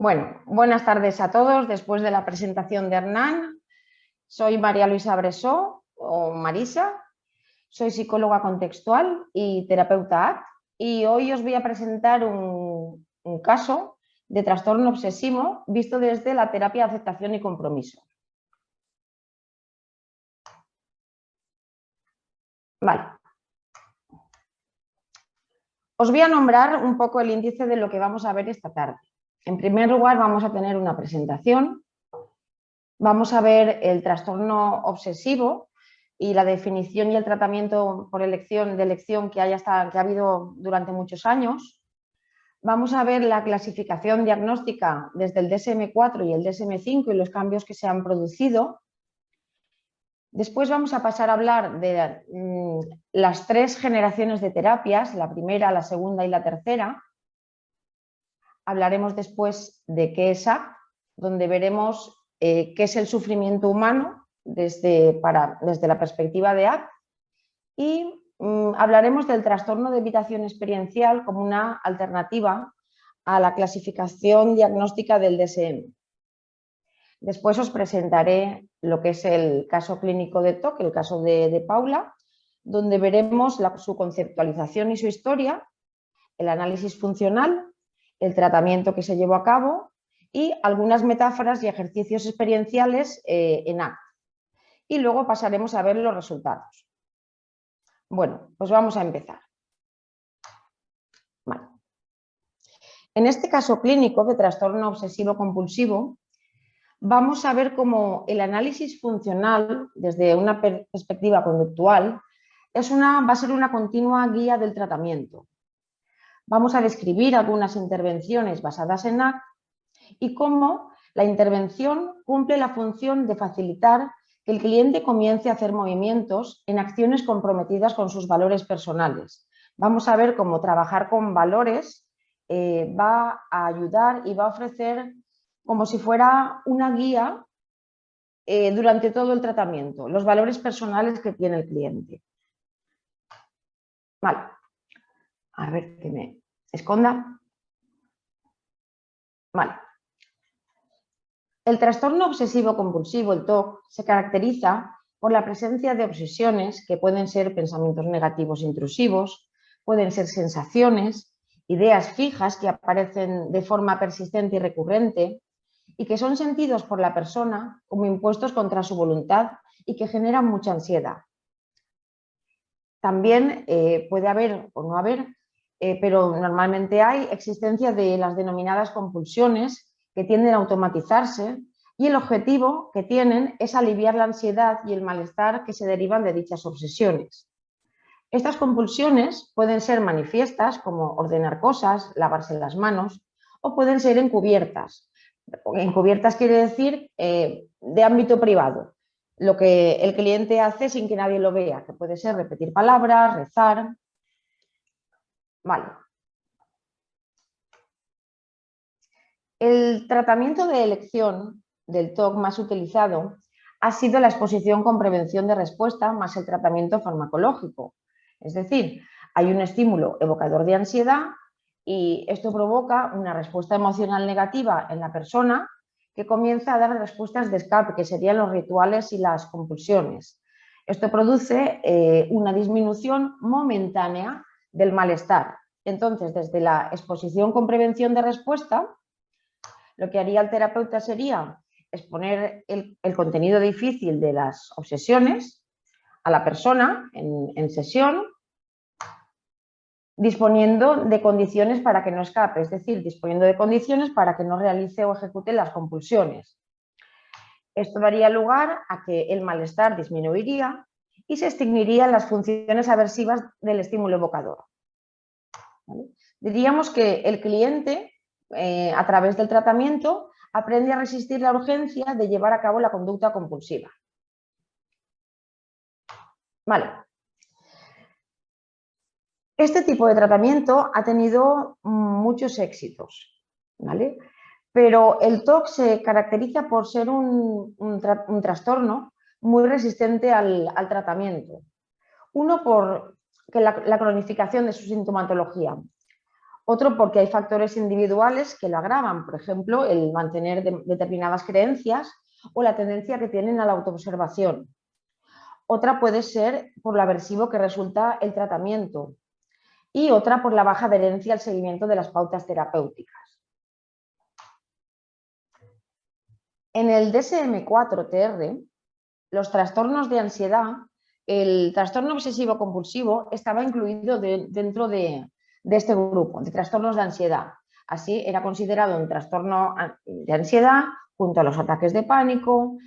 Bueno, buenas tardes a todos. Después de la presentación de Hernán, soy María Luisa Bresó, o Marisa, soy psicóloga contextual y terapeuta ACT, y hoy os voy a presentar un caso de trastorno obsesivo visto desde la terapia de aceptación y compromiso. Vale. Os voy a nombrar un poco el índice de lo que vamos a ver esta tarde. En primer lugar, vamos a tener una presentación. Vamos a ver el trastorno obsesivo y la definición y el tratamiento por elección que ha habido durante muchos años. Vamos a ver la clasificación diagnóstica desde el DSM-4 y el DSM-5 y los cambios que se han producido. Después vamos a pasar a hablar de las 3 generaciones de terapias, la primera, la segunda y la tercera. Hablaremos después de qué es ACT, donde veremos qué es el sufrimiento humano desde la perspectiva de ACT, y hablaremos del trastorno de evitación experiencial como una alternativa a la clasificación diagnóstica del DSM. Después os presentaré lo que es el caso clínico de TOC, el caso de Paula, donde veremos su conceptualización y su historia, el análisis funcional, el tratamiento que se llevó a cabo y algunas metáforas y ejercicios experienciales en ACT. Y luego pasaremos a ver los resultados. Bueno, pues vamos a empezar. Vale. En este caso clínico de trastorno obsesivo compulsivo, vamos a ver cómo el análisis funcional, desde una perspectiva conductual, va a ser una continua guía del tratamiento. Vamos a describir algunas intervenciones basadas en ACT y cómo la intervención cumple la función de facilitar que el cliente comience a hacer movimientos en acciones comprometidas con sus valores personales. Vamos a ver cómo trabajar con valores va a ayudar y va a ofrecer como si fuera una guía durante todo el tratamiento, los valores personales que tiene el cliente. Vale, a ver que me esconda. Vale. El trastorno obsesivo compulsivo, el TOC, se caracteriza por la presencia de obsesiones que pueden ser pensamientos negativos intrusivos, pueden ser sensaciones, ideas fijas que aparecen de forma persistente y recurrente y que son sentidos por la persona como impuestos contra su voluntad y que generan mucha ansiedad. También puede haber o no haber, pero normalmente hay existencia de las denominadas compulsiones que tienden a automatizarse y el objetivo que tienen es aliviar la ansiedad y el malestar que se derivan de dichas obsesiones. Estas compulsiones pueden ser manifiestas, como ordenar cosas, lavarse las manos, o pueden ser encubiertas. Encubiertas quiere decir de ámbito privado, lo que el cliente hace sin que nadie lo vea, que puede ser repetir palabras, rezar. Vale. El tratamiento de elección del TOC más utilizado ha sido la exposición con prevención de respuesta más el tratamiento farmacológico. Es decir, hay un estímulo evocador de ansiedad y esto provoca una respuesta emocional negativa en la persona que comienza a dar respuestas de escape, que serían los rituales y las compulsiones. Esto produce una disminución momentánea del malestar. Entonces, desde la exposición con prevención de respuesta, lo que haría el terapeuta sería exponer el contenido difícil de las obsesiones a la persona en sesión, disponiendo de condiciones para que no escape, es decir, disponiendo de condiciones para que no realice o ejecute las compulsiones. Esto daría lugar a que el malestar disminuiría y se extinguirían las funciones aversivas del estímulo evocador. ¿Vale? Diríamos que el cliente, a través del tratamiento, aprende a resistir la urgencia de llevar a cabo la conducta compulsiva. Vale. Este tipo de tratamiento ha tenido muchos éxitos, ¿vale? Pero el TOC se caracteriza por ser un trastorno muy resistente al tratamiento. Uno, por la cronificación de su sintomatología. Otro porque hay factores individuales que lo agravan, por ejemplo, el mantener determinadas creencias o la tendencia que tienen a la autoobservación. Otra puede ser por lo aversivo que resulta el tratamiento y otra por la baja adherencia al seguimiento de las pautas terapéuticas. En el DSM-4-TR, los trastornos de ansiedad, el trastorno obsesivo-compulsivo estaba incluido dentro de este grupo de trastornos de ansiedad. Así era considerado un trastorno de ansiedad junto a los ataques de pánico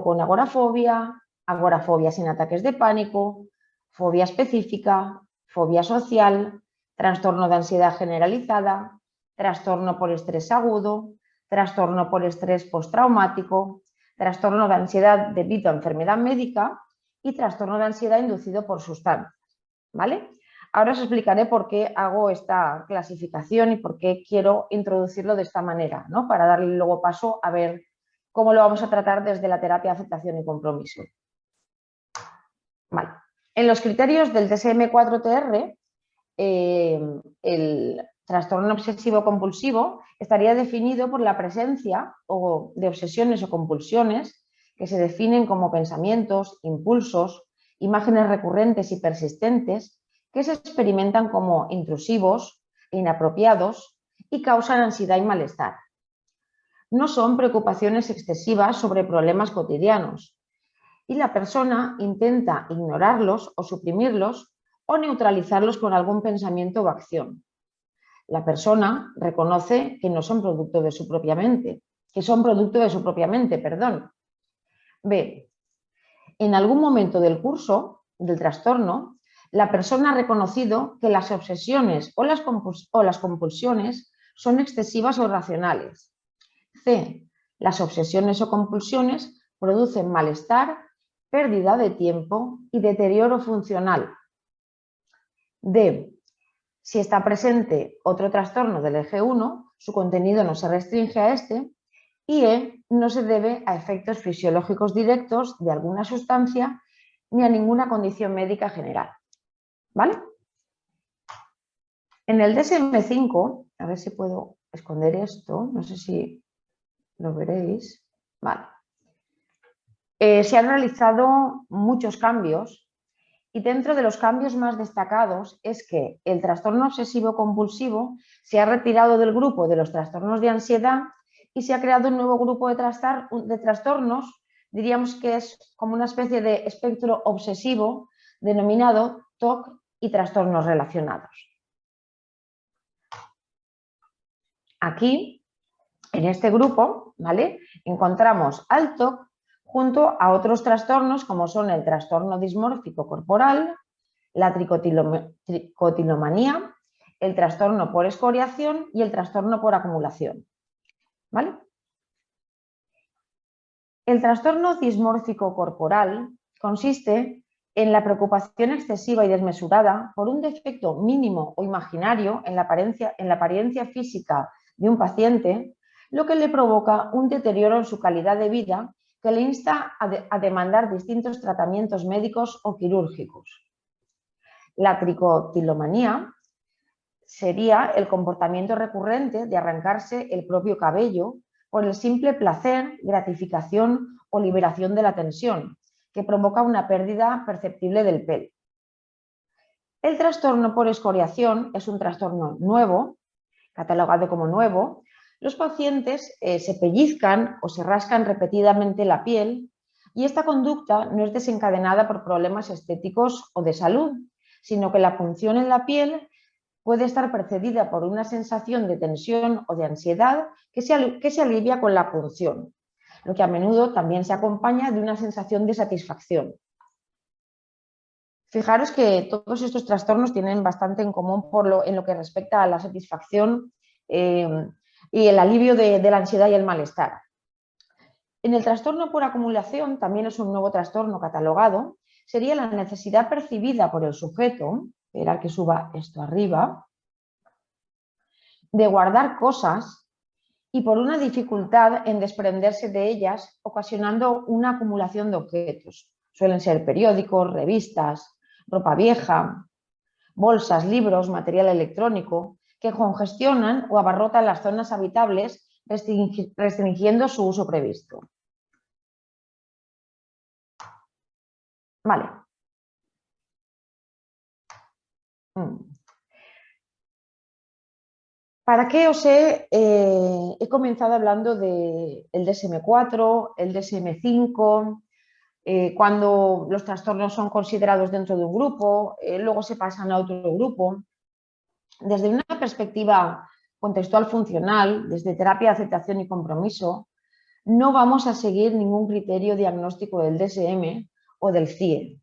con agorafobia, agorafobia sin ataques de pánico, fobia específica, fobia social, trastorno de ansiedad generalizada, trastorno por estrés agudo, trastorno por estrés postraumático, trastorno de ansiedad debido a enfermedad médica y trastorno de ansiedad inducido por sustancias, ¿vale? Ahora os explicaré por qué hago esta clasificación y por qué quiero introducirlo de esta manera, ¿no? Para darle luego paso a ver cómo lo vamos a tratar desde la terapia de aceptación y compromiso. Vale. En los criterios del DSM-4-TR, el trastorno obsesivo-compulsivo estaría definido por la presencia de obsesiones o compulsiones que se definen como pensamientos, impulsos, imágenes recurrentes y persistentes que se experimentan como intrusivos e inapropiados y causan ansiedad y malestar. No son preocupaciones excesivas sobre problemas cotidianos y la persona intenta ignorarlos o suprimirlos o neutralizarlos con algún pensamiento o acción. La persona reconoce que no son producto de su propia mente, B. En algún momento del curso del trastorno, la persona ha reconocido que las obsesiones o las compulsiones son excesivas o irracionales. C. Las obsesiones o compulsiones producen malestar, pérdida de tiempo y deterioro funcional. D. Si está presente otro trastorno del eje 1, su contenido no se restringe a este. Y E. No se debe a efectos fisiológicos directos de alguna sustancia ni a ninguna condición médica general. ¿Vale? En el DSM-5, a ver si puedo esconder esto, no sé si lo veréis. Vale. Se han realizado muchos cambios y dentro de los cambios más destacados es que el trastorno obsesivo-compulsivo se ha retirado del grupo de los trastornos de ansiedad y se ha creado un nuevo grupo de trastornos, diríamos que es como una especie de espectro obsesivo denominado TOC y trastornos relacionados. Aquí, en este grupo, ¿vale?, encontramos al TOC junto a otros trastornos como son el trastorno dismórfico corporal, la tricotilomanía, el trastorno por escoriación y el trastorno por acumulación. ¿Vale? El trastorno dismórfico corporal consiste en la preocupación excesiva y desmesurada por un defecto mínimo o imaginario en la apariencia física de un paciente, lo que le provoca un deterioro en su calidad de vida que le insta a demandar distintos tratamientos médicos o quirúrgicos. La tricotilomanía sería el comportamiento recurrente de arrancarse el propio cabello por el simple placer, gratificación o liberación de la tensión, que provoca una pérdida perceptible del pelo. El trastorno por escoriación es un trastorno nuevo, catalogado como nuevo. Los pacientes se pellizcan o se rascan repetidamente la piel y esta conducta no es desencadenada por problemas estéticos o de salud, sino que la punción en la piel puede estar precedida por una sensación de tensión o de ansiedad que se alivia con la punción, lo que a menudo también se acompaña de una sensación de satisfacción. Fijaros que todos estos trastornos tienen bastante en común en lo que respecta a la satisfacción y el alivio de la ansiedad y el malestar. En el trastorno por acumulación, también es un nuevo trastorno catalogado, sería la necesidad percibida por el sujeto, esperar que suba esto arriba, de guardar cosas y por una dificultad en desprenderse de ellas, ocasionando una acumulación de objetos. Suelen ser periódicos, revistas, ropa vieja. bolsas, libros, material electrónico, que congestionan o abarrotan las zonas habitables, restringiendo su uso previsto. Vale. ¿Para qué os he comenzado hablando del DSM-4, el DSM-5, cuando los trastornos son considerados dentro de un grupo, luego se pasan a otro grupo? Desde una perspectiva contextual funcional, desde terapia, aceptación y compromiso, no vamos a seguir ningún criterio diagnóstico del DSM o del CIE,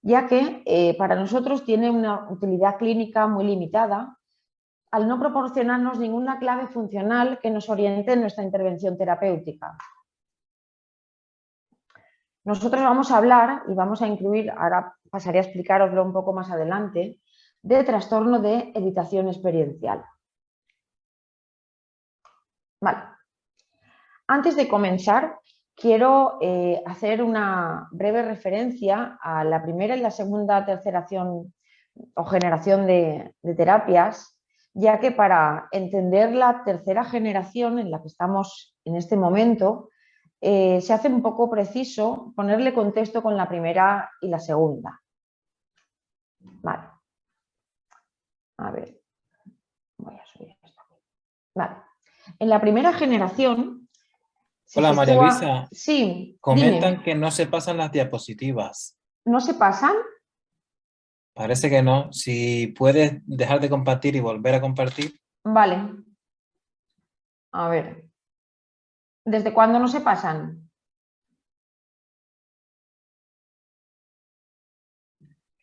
ya que para nosotros tiene una utilidad clínica muy limitada al no proporcionarnos ninguna clave funcional que nos oriente en nuestra intervención terapéutica. Nosotros vamos a hablar y vamos a incluir, ahora pasaré a explicaroslo un poco más adelante, de trastorno de evitación experiencial. Vale. Antes de comenzar, quiero hacer una breve referencia a la primera y la segunda terceración o generación de terapias, ya que para entender la tercera generación en la que estamos en este momento, se hace un poco preciso ponerle contexto con la primera y la segunda. Vale. A ver, voy a subir esto. Vale. En la primera generación... Hola María Luisa. Sí, comentan dime. que no se pasan las diapositivas. ¿No se pasan? Parece que no. Si puedes dejar de compartir y volver a compartir. Vale. A ver. ¿Desde cuándo no se pasan?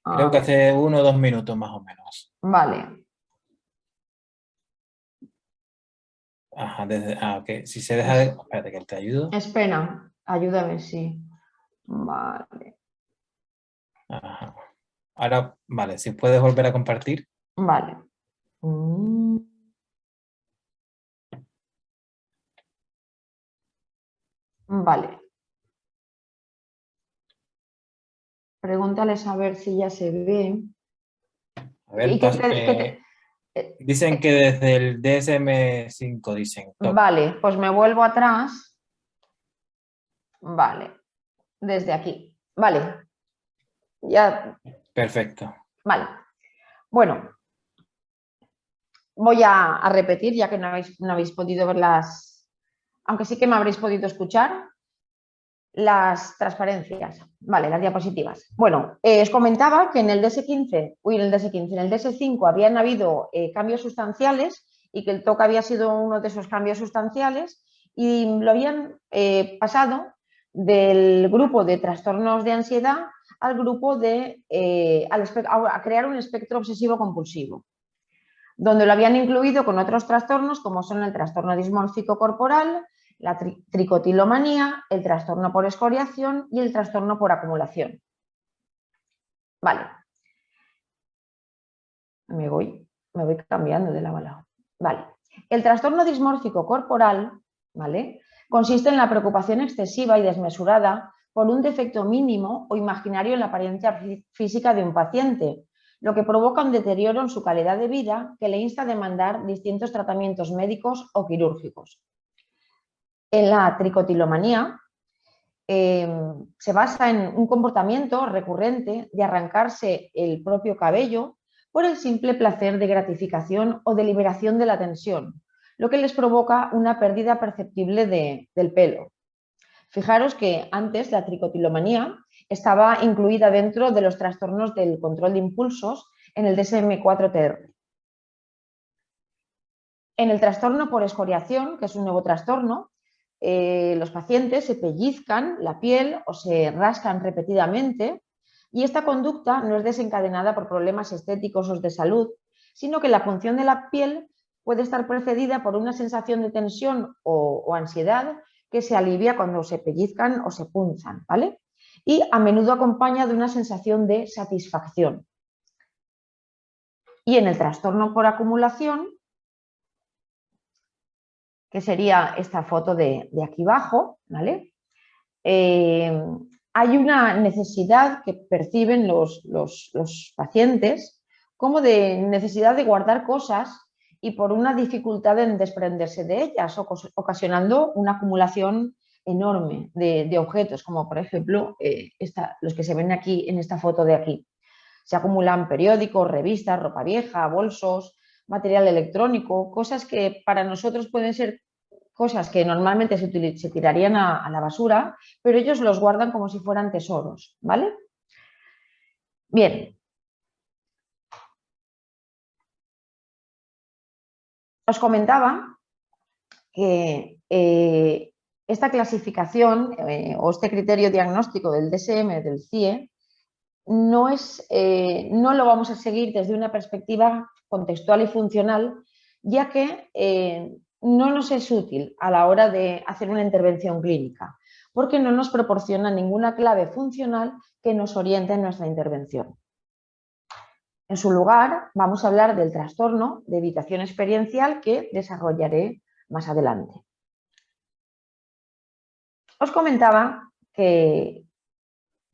Creo que hace 1 o 2 minutos más o menos. Vale. Ajá, ok. Si se deja de... Espérate que te ayudo. Espera, ayúdame, sí. Vale. Ajá. Ahora, vale, si puedes volver a compartir. Vale. Vale. Pregúntales a ver si ya se ve. A ver, dicen que desde el DSM-5 dicen. Vale, pues me vuelvo atrás. Vale. Desde aquí. Vale. Ya. Perfecto. Vale. Bueno. Voy a repetir, ya que no habéis podido ver aunque sí que me habréis podido escuchar, las transparencias, vale, las diapositivas. Bueno, os comentaba que en el DS15, en el DS5 habían habido cambios sustanciales y que el TOC había sido uno de esos cambios sustanciales y lo habían pasado del grupo de trastornos de ansiedad al grupo a crear un espectro obsesivo compulsivo, donde lo habían incluido con otros trastornos como son el trastorno dismórfico corporal, la tricotilomanía, el trastorno por escoriación y el trastorno por acumulación. Vale. Me voy cambiando de lado a lado. Vale. El trastorno dismórfico corporal, ¿vale?, consiste en la preocupación excesiva y desmesurada por un defecto mínimo o imaginario en la apariencia física de un paciente, lo que provoca un deterioro en su calidad de vida que le insta a demandar distintos tratamientos médicos o quirúrgicos. En la tricotilomanía se basa en un comportamiento recurrente de arrancarse el propio cabello por el simple placer de gratificación o de liberación de la tensión, lo que les provoca una pérdida perceptible del pelo. Fijaros que antes la tricotilomanía estaba incluida dentro de los trastornos del control de impulsos en el DSM-4-TR. En el trastorno por escoriación, que es un nuevo trastorno, los pacientes se pellizcan la piel o se rascan repetidamente y esta conducta no es desencadenada por problemas estéticos o de salud, sino que la función de la piel puede estar precedida por una sensación de tensión o ansiedad que se alivia cuando se pellizcan o se punzan, ¿vale? Y a menudo acompaña de una sensación de satisfacción. Y en el trastorno por acumulación, que sería esta foto de aquí abajo, ¿vale? Hay una necesidad que perciben los pacientes como de necesidad de guardar cosas y por una dificultad en desprenderse de ellas, ocasionando una acumulación enorme de objetos, como por ejemplo los que se ven aquí en esta foto de aquí. Se acumulan periódicos, revistas, ropa vieja, bolsos, material electrónico, cosas que para nosotros pueden ser cosas que normalmente se tirarían a la basura, pero ellos los guardan como si fueran tesoros, ¿vale? Bien. Os comentaba que esta clasificación o este criterio diagnóstico del DSM, del CIE, no lo vamos a seguir desde una perspectiva contextual y funcional, ya que no nos es útil a la hora de hacer una intervención clínica, porque no nos proporciona ninguna clave funcional que nos oriente en nuestra intervención. En su lugar, vamos a hablar del trastorno de evitación experiencial que desarrollaré más adelante. Os comentaba que,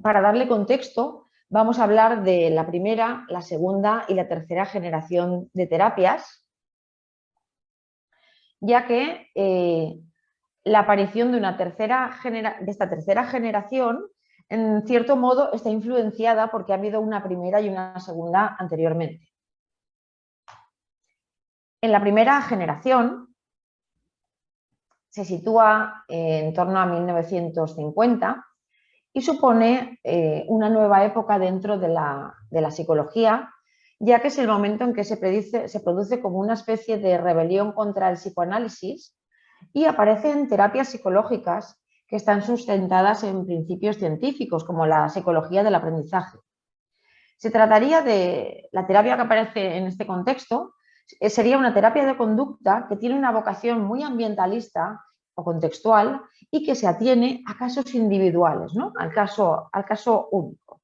para darle contexto, vamos a hablar de la primera, la segunda y la tercera generación de terapias, ya que la aparición de esta tercera generación, en cierto modo, está influenciada porque ha habido una primera y una segunda anteriormente. En la primera generación se sitúa en torno a 1950 y supone una nueva época dentro de la psicología, ya que es el momento en que se produce como una especie de rebelión contra el psicoanálisis y aparecen terapias psicológicas que están sustentadas en principios científicos, como la psicología del aprendizaje. Se trataría de la terapia que aparece en este contexto, sería una terapia de conducta que tiene una vocación muy ambientalista o contextual y que se atiene a casos individuales, ¿no? al caso único.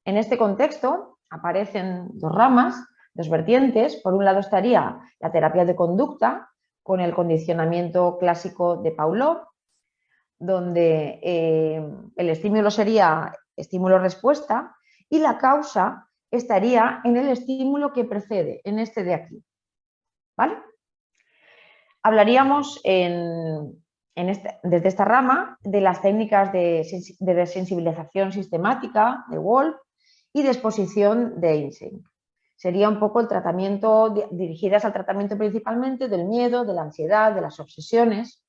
En este contexto aparecen dos ramas, dos vertientes. Por un lado estaría la terapia de conducta con el condicionamiento clásico de Pavlov, donde el estímulo sería estímulo-respuesta y la causa estaría en el estímulo que precede, en este de aquí. ¿Vale? Hablaríamos desde esta rama de las técnicas de desensibilización sistemática de Wolff y de exposición de Eysenck. Sería un poco el tratamiento, dirigidas al tratamiento principalmente del miedo, de la ansiedad, de las obsesiones.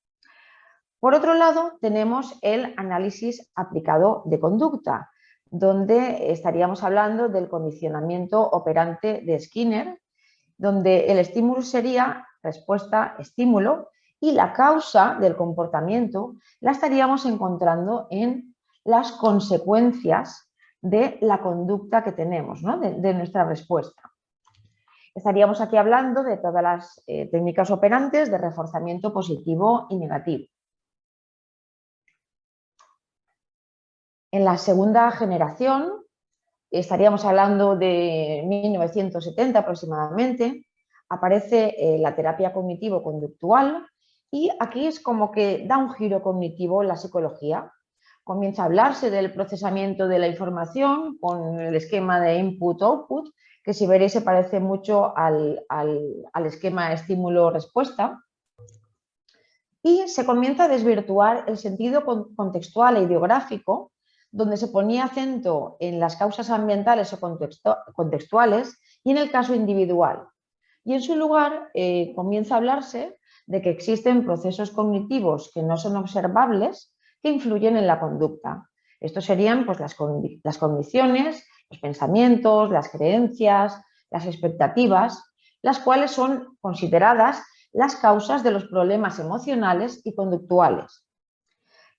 Por otro lado, tenemos el análisis aplicado de conducta, donde estaríamos hablando del condicionamiento operante de Skinner, donde el estímulo sería respuesta-estímulo y la causa del comportamiento la estaríamos encontrando en las consecuencias de la conducta que tenemos, ¿no? de nuestra respuesta. Estaríamos aquí hablando de todas las técnicas operantes de reforzamiento positivo y negativo. En la segunda generación, estaríamos hablando de 1970 aproximadamente, aparece la terapia cognitivo-conductual y aquí es como que da un giro cognitivo en la psicología. Comienza a hablarse del procesamiento de la información con el esquema de input-output, que si veréis se parece mucho al esquema estímulo-respuesta. Y se comienza a desvirtuar el sentido contextual e ideográfico, donde se ponía acento en las causas ambientales o contextuales y en el caso individual. Y en su lugar comienza a hablarse de que existen procesos cognitivos que no son observables que influyen en la conducta. Estos serían pues, las cogniciones, los pensamientos, las creencias, las expectativas, las cuales son consideradas las causas de los problemas emocionales y conductuales.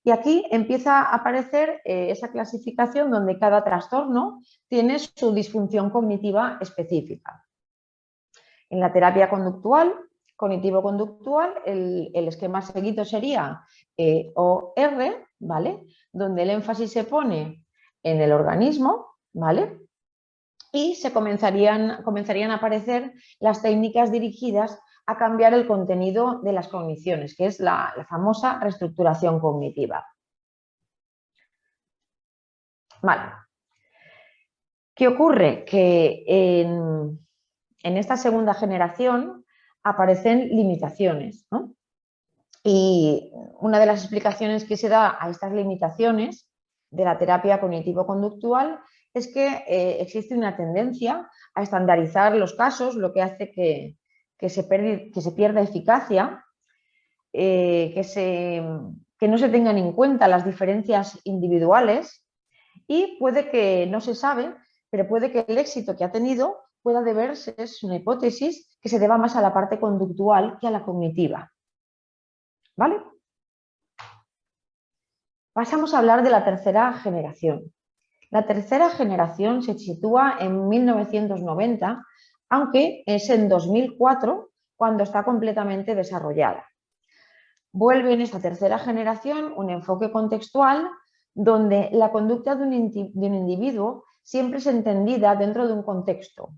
Y aquí empieza a aparecer esa clasificación donde cada trastorno tiene su disfunción cognitiva específica. En la terapia conductual, cognitivo-conductual, el esquema seguido sería OR, ¿vale? Donde el énfasis se pone en el organismo, ¿vale? Y se comenzarían a aparecer las técnicas dirigidas a cambiar el contenido de las cogniciones, que es la famosa reestructuración cognitiva. Vale. ¿Qué ocurre? Que en esta segunda generación aparecen limitaciones, ¿no? Y una de las explicaciones que se da a estas limitaciones de la terapia cognitivo-conductual es que existe una tendencia a estandarizar los casos, lo que hace que se pierda eficacia, que no se tengan en cuenta las diferencias individuales y puede que, no se sabe, pero puede que el éxito que ha tenido pueda deberse, es una hipótesis, que se deba más a la parte conductual que a la cognitiva. ¿Vale? Pasamos a hablar de la tercera generación. La tercera generación se sitúa en 1990, aunque es en 2004 cuando está completamente desarrollada. Vuelve en esta tercera generación un enfoque contextual donde la conducta de un individuo siempre es entendida dentro de un contexto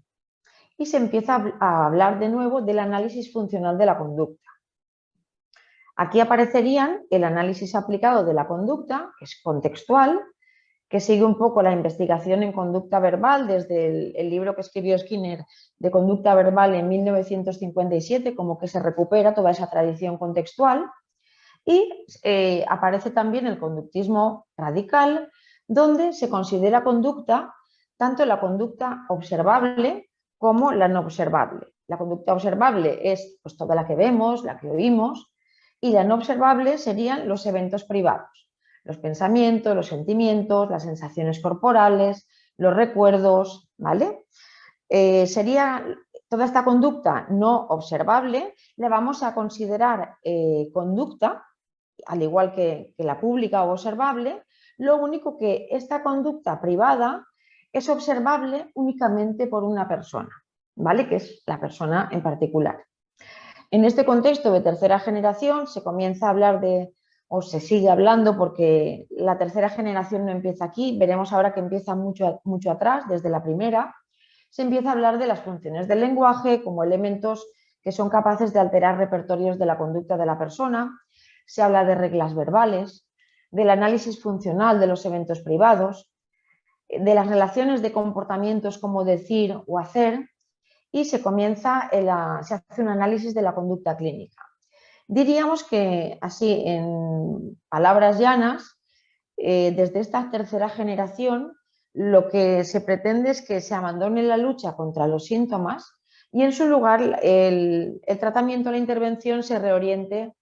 y se empieza a hablar de nuevo del análisis funcional de la conducta. Aquí aparecerían el análisis aplicado de la conducta, que es contextual, que sigue un poco la investigación en conducta verbal desde el libro que escribió Skinner de conducta verbal en 1957, como que se recupera toda esa tradición contextual. Y aparece también el conductismo radical, donde se considera conducta tanto la conducta observable como la no observable. La conducta observable es pues, toda la que vemos, la que oímos, y la no observable serían los eventos privados, los pensamientos, los sentimientos, las sensaciones corporales, los recuerdos, ¿vale? Sería toda esta conducta no observable, la vamos a considerar conducta, al igual que la pública o observable, lo único que esta conducta privada es observable únicamente por una persona, ¿vale? Que es la persona en particular. En este contexto de tercera generación se comienza a hablar de, o se sigue hablando porque la tercera generación no empieza aquí, veremos ahora que empieza mucho atrás, desde la primera, se empieza a hablar de las funciones del lenguaje como elementos que son capaces de alterar repertorios de la conducta de la persona. Se habla de reglas verbales, del análisis funcional de los eventos privados, de las relaciones de comportamientos como decir o hacer y se hace un análisis de la conducta clínica. Diríamos que así, en palabras llanas, desde esta tercera generación lo que se pretende es que se abandone la lucha contra los síntomas y en su lugar el tratamiento, la intervención se reoriente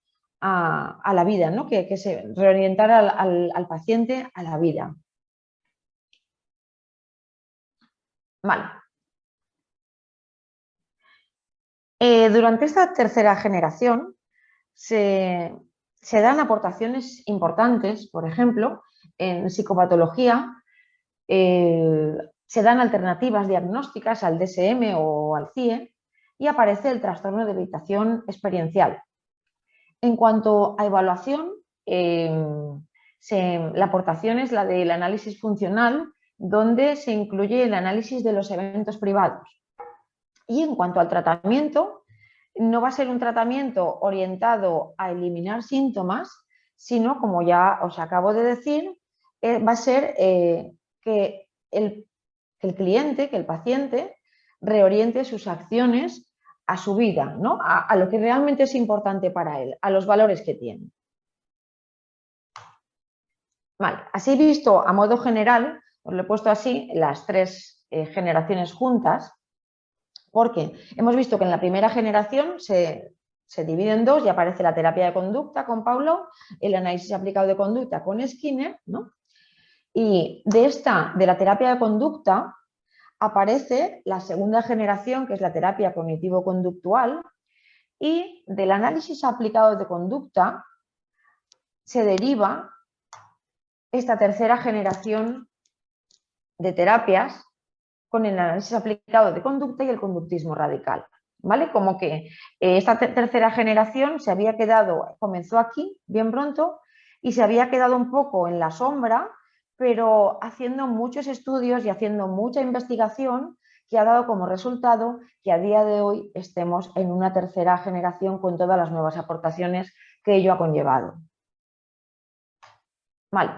a la vida, ¿no? que se reorientara al paciente a la vida. Vale. Durante esta tercera generación se dan aportaciones importantes, por ejemplo, en psicopatología, se dan alternativas diagnósticas al DSM o al CIE y aparece el trastorno de evitación experiencial. En cuanto a evaluación, la aportación es la del análisis funcional, donde se incluye el análisis de los eventos privados. Y en cuanto al tratamiento, no va a ser un tratamiento orientado a eliminar síntomas, sino, como ya os acabo de decir, va a ser que el cliente, que el paciente, reoriente sus acciones a su vida, ¿no? a lo que realmente es importante para él, a los valores que tiene. Vale, así visto a modo general, os lo he puesto así, las tres generaciones juntas, porque hemos visto que en la primera generación se divide en dos y aparece la terapia de conducta con Pavlov, el análisis aplicado de conducta con Skinner, ¿no? Y de la terapia de conducta aparece la segunda generación, que es la terapia cognitivo-conductual, y del análisis aplicado de conducta se deriva esta tercera generación de terapias con el análisis aplicado de conducta y el conductismo radical. ¿Vale? Como que esta tercera generación se había quedado, comenzó aquí bien pronto y se había quedado un poco en la sombra, pero haciendo muchos estudios y haciendo mucha investigación que ha dado como resultado que a día de hoy estemos en una tercera generación con todas las nuevas aportaciones que ello ha conllevado. Vale.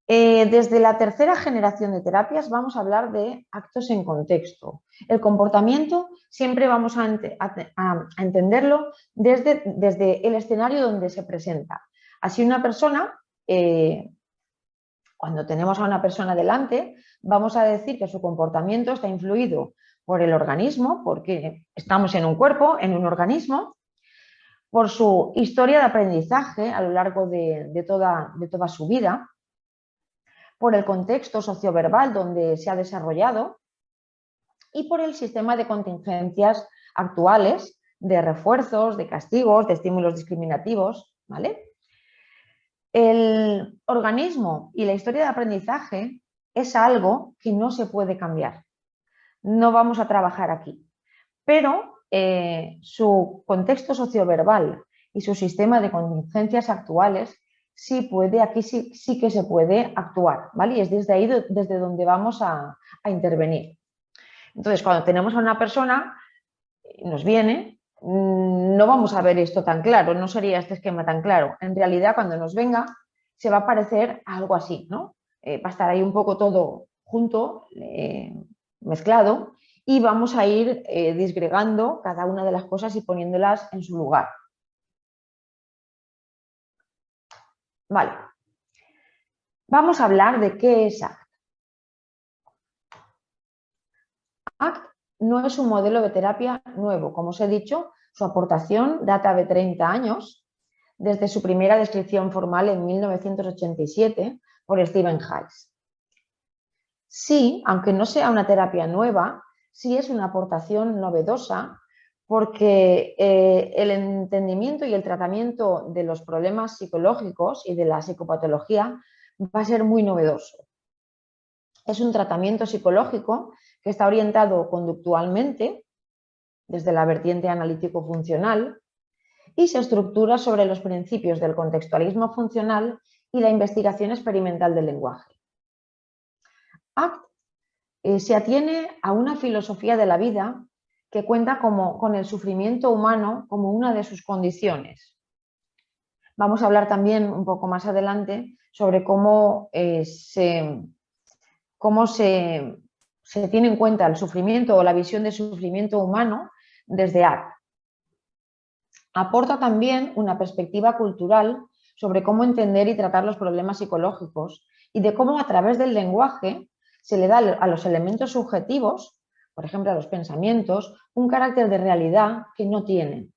Desde la tercera generación de terapias vamos a hablar de actos en contexto. El comportamiento siempre vamos a entenderlo desde el escenario donde se presenta. Así una persona, cuando tenemos a una persona delante, vamos a decir que su comportamiento está influido por el organismo, porque estamos en un cuerpo, en un organismo, por su historia de aprendizaje a lo largo de toda su vida, por el contexto socioverbal donde se ha desarrollado y por el sistema de contingencias actuales, de refuerzos, de castigos, de estímulos discriminativos, ¿vale? El organismo y la historia de aprendizaje es algo que no se puede cambiar. No vamos a trabajar aquí, pero su contexto socioverbal y su sistema de contingencias actuales sí puede, aquí sí que se puede actuar, ¿vale? Y es desde ahí desde donde vamos a intervenir. Entonces, cuando tenemos a una persona, nos viene, no vamos a ver esto tan claro, no sería este esquema tan claro. En realidad, cuando nos venga, se va a parecer a algo así, ¿no? Va a estar ahí un poco todo junto, mezclado, y vamos a ir disgregando cada una de las cosas y poniéndolas en su lugar. Vale. Vamos a hablar de qué es ACT. ACT no es un modelo de terapia nuevo. Como os he dicho, su aportación data de 30 años, desde su primera descripción formal en 1987 por Stephen Hayes. Sí, aunque no sea una terapia nueva, sí es una aportación novedosa porque el entendimiento y el tratamiento de los problemas psicológicos y de la psicopatología va a ser muy novedoso. Es un tratamiento psicológico que está orientado conductualmente desde la vertiente analítico-funcional y se estructura sobre los principios del contextualismo funcional y la investigación experimental del lenguaje. ACT se atiene a una filosofía de la vida que cuenta con el sufrimiento humano como una de sus condiciones. Vamos a hablar también un poco más adelante sobre cómo se tiene en cuenta el sufrimiento o la visión de sufrimiento humano desde ACT. Aporta también una perspectiva cultural sobre cómo entender y tratar los problemas psicológicos y de cómo a través del lenguaje se le da a los elementos subjetivos, por ejemplo a los pensamientos, un carácter de realidad que no tienen.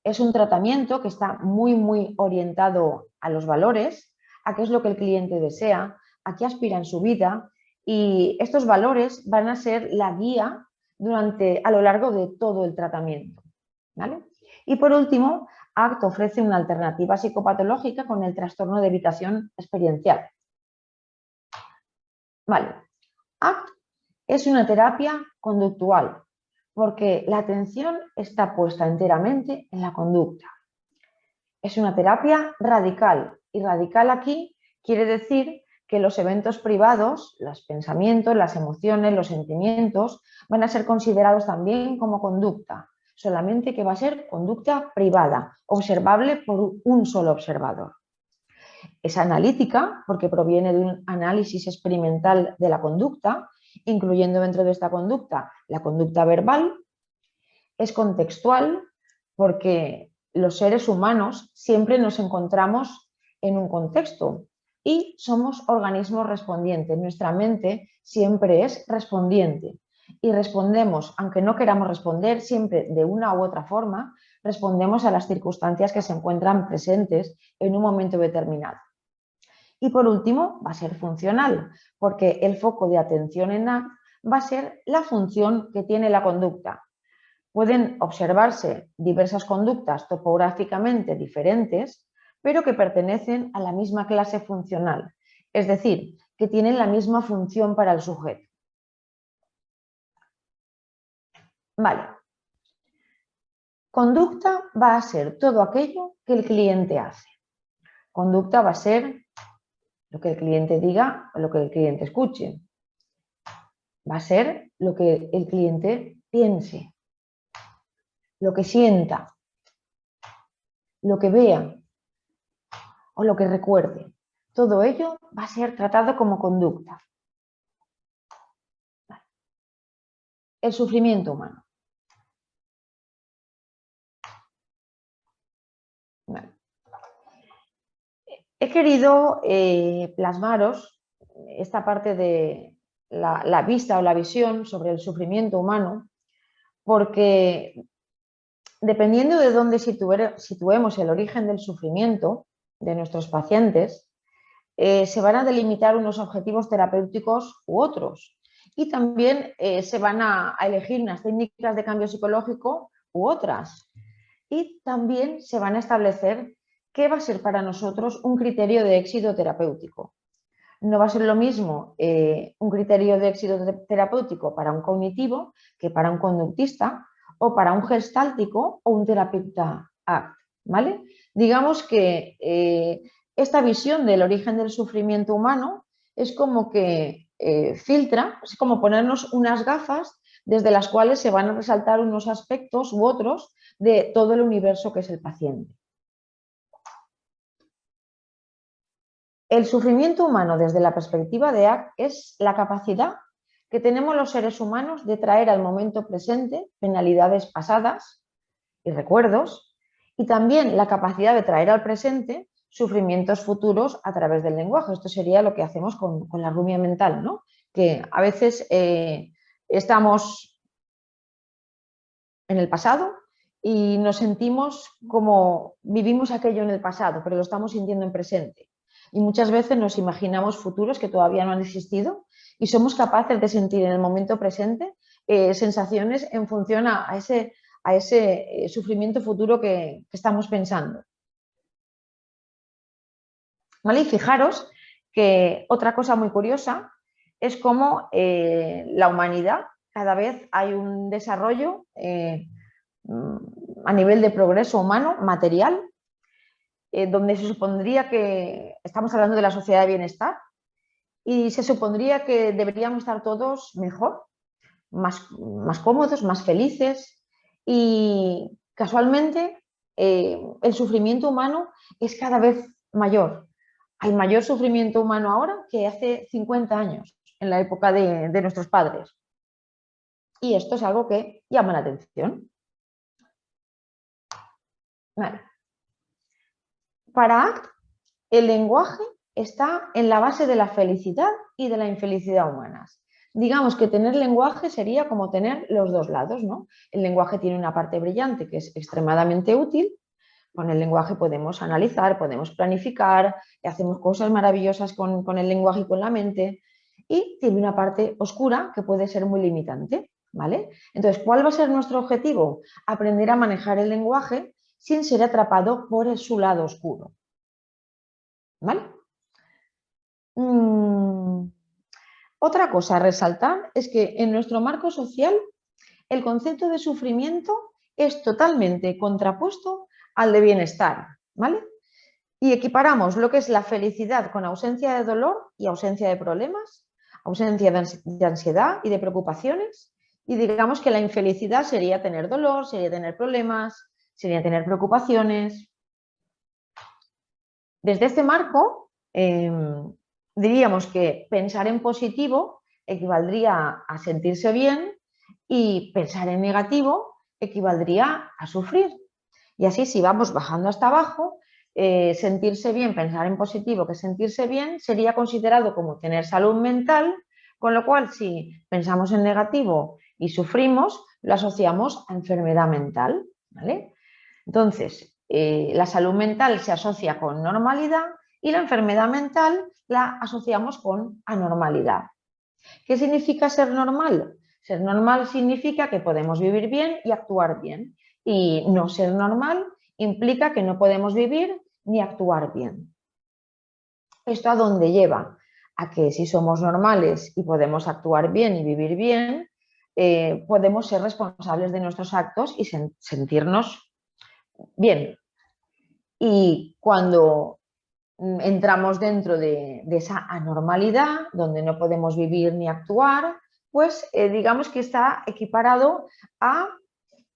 Es un tratamiento que está muy orientado a los valores, a qué es lo que el cliente desea, a qué aspira en su vida, y estos valores van a ser la guía a lo largo de todo el tratamiento, ¿vale? Y por último, ACT ofrece una alternativa psicopatológica con el trastorno de evitación experiencial. Vale. ACT es una terapia conductual porque la atención está puesta enteramente en la conducta. Es una terapia radical y radical aquí quiere decir que los eventos privados, los pensamientos, las emociones, los sentimientos van a ser considerados también como conducta, solamente que va a ser conducta privada, observable por un solo observador. Es analítica porque proviene de un análisis experimental de la conducta, incluyendo dentro de esta conducta la conducta verbal. Es contextual porque los seres humanos siempre nos encontramos en un contexto y somos organismos respondientes. Nuestra mente siempre es respondiente y respondemos, aunque no queramos responder, siempre de una u otra forma, respondemos a las circunstancias que se encuentran presentes en un momento determinado. Y por último, va a ser funcional, porque el foco de atención en ACT va a ser la función que tiene la conducta. Pueden observarse diversas conductas topográficamente diferentes, pero que pertenecen a la misma clase funcional, es decir, que tienen la misma función para el sujeto. Vale. Conducta va a ser todo aquello que el cliente hace. Conducta va a ser lo que el cliente diga o lo que el cliente escuche. Va a ser lo que el cliente piense, lo que sienta, lo que vea o lo que recuerde. todo ello va a ser tratado como conducta. El sufrimiento humano. Vale. He querido plasmaros esta parte de la vista o la visión sobre el sufrimiento humano, porque dependiendo de dónde situemos el origen del sufrimiento de nuestros pacientes, se van a delimitar unos objetivos terapéuticos u otros. Y también se van a elegir unas técnicas de cambio psicológico u otras. Y también se van a establecer qué va a ser para nosotros un criterio de éxito terapéutico. No va a ser lo mismo un criterio de éxito terapéutico para un cognitivo que para un conductista, o para un gestáltico o un terapeuta ACT, ¿vale? Digamos que esta visión del origen del sufrimiento humano es como que filtra, es como ponernos unas gafas desde las cuales se van a resaltar unos aspectos u otros de todo el universo que es el paciente. El sufrimiento humano desde la perspectiva de ACT es la capacidad que tenemos los seres humanos de traer al momento presente penalidades pasadas y recuerdos, y también la capacidad de traer al presente sufrimientos futuros a través del lenguaje. Esto sería lo que hacemos con la rumia mental, ¿no? Que a veces estamos en el pasado y nos sentimos como vivimos aquello en el pasado, pero lo estamos sintiendo en presente. Y muchas veces nos imaginamos futuros que todavía no han existido y somos capaces de sentir en el momento presente sensaciones en función a ese sufrimiento futuro que estamos pensando. ¿Vale? Y fijaros que otra cosa muy curiosa es cómo la humanidad, cada vez hay un desarrollo a nivel de progreso humano, material, donde se supondría que estamos hablando de la sociedad de bienestar y se supondría que deberíamos estar todos mejor, más cómodos, más felices, y casualmente el sufrimiento humano es cada vez mayor. Hay mayor sufrimiento humano ahora que hace 50 años, en la época de nuestros padres. Y esto es algo que llama la atención. Vale. Para ACT, el lenguaje está en la base de la felicidad y de la infelicidad humanas. Digamos que tener lenguaje sería como tener los dos lados, ¿no? El lenguaje tiene una parte brillante que es extremadamente útil. Con el lenguaje podemos analizar, podemos planificar, hacemos cosas maravillosas con el lenguaje y con la mente. Y tiene una parte oscura que puede ser muy limitante, ¿vale? Entonces, ¿cuál va a ser nuestro objetivo? Aprender a manejar el lenguaje sin ser atrapado por su lado oscuro, ¿vale? Otra cosa a resaltar es que en nuestro marco social el concepto de sufrimiento es totalmente contrapuesto al de bienestar, ¿vale? Y equiparamos lo que es la felicidad con ausencia de dolor y ausencia de problemas, ausencia de ansiedad y de preocupaciones, y digamos que la infelicidad sería tener dolor, sería tener problemas, sería tener preocupaciones. Desde este marco, diríamos que pensar en positivo equivaldría a sentirse bien y pensar en negativo equivaldría a sufrir. Y así, si vamos bajando hasta abajo, sentirse bien, pensar en positivo, que sentirse bien sería considerado como tener salud mental, con lo cual si pensamos en negativo y sufrimos, lo asociamos a enfermedad mental, ¿vale? Entonces, la salud mental se asocia con normalidad y la enfermedad mental la asociamos con anormalidad. ¿Qué significa ser normal? Ser normal significa que podemos vivir bien y actuar bien. Y no ser normal implica que no podemos vivir ni actuar bien. ¿Esto a dónde lleva? A que si somos normales y podemos actuar bien y vivir bien, podemos ser responsables de nuestros actos y sentirnos bien. Y cuando entramos dentro de esa anormalidad, donde no podemos vivir ni actuar, pues digamos que está equiparado a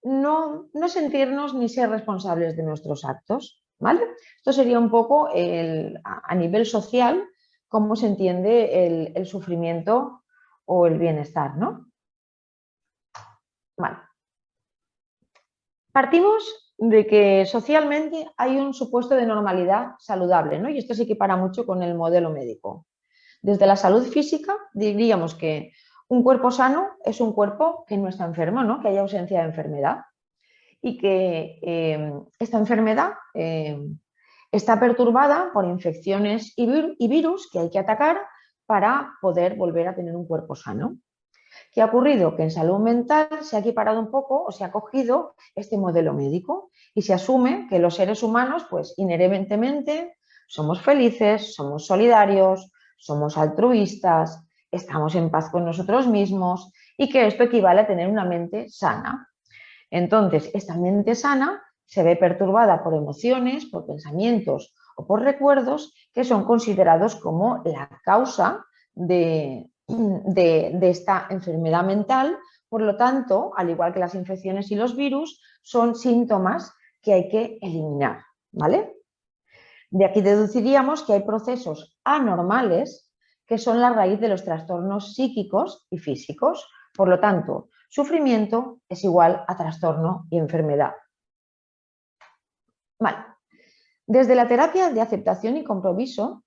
no sentirnos ni ser responsables de nuestros actos, ¿vale? Esto sería un poco a nivel social cómo se entiende el sufrimiento o el bienestar, ¿no? Vale. Partimos de que socialmente hay un supuesto de normalidad saludable, ¿no? Y esto se equipara mucho con el modelo médico. Desde la salud física diríamos que un cuerpo sano es un cuerpo que no está enfermo, ¿no? Que haya ausencia de enfermedad y que esta enfermedad está perturbada por infecciones y virus que hay que atacar para poder volver a tener un cuerpo sano. ¿Qué ha ocurrido? Que en salud mental se ha equiparado un poco o se ha cogido este modelo médico y se asume que los seres humanos, pues inherentemente, somos felices, somos solidarios, somos altruistas, estamos en paz con nosotros mismos y que esto equivale a tener una mente sana. Entonces, esta mente sana se ve perturbada por emociones, por pensamientos o por recuerdos que son considerados como la causa de esta enfermedad mental. Por lo tanto, al igual que las infecciones y los virus, son síntomas que hay que eliminar, ¿vale? De aquí deduciríamos que hay procesos anormales que son la raíz de los trastornos psíquicos y físicos. Por lo tanto, sufrimiento es igual a trastorno y enfermedad. Vale. Desde la terapia de aceptación y compromiso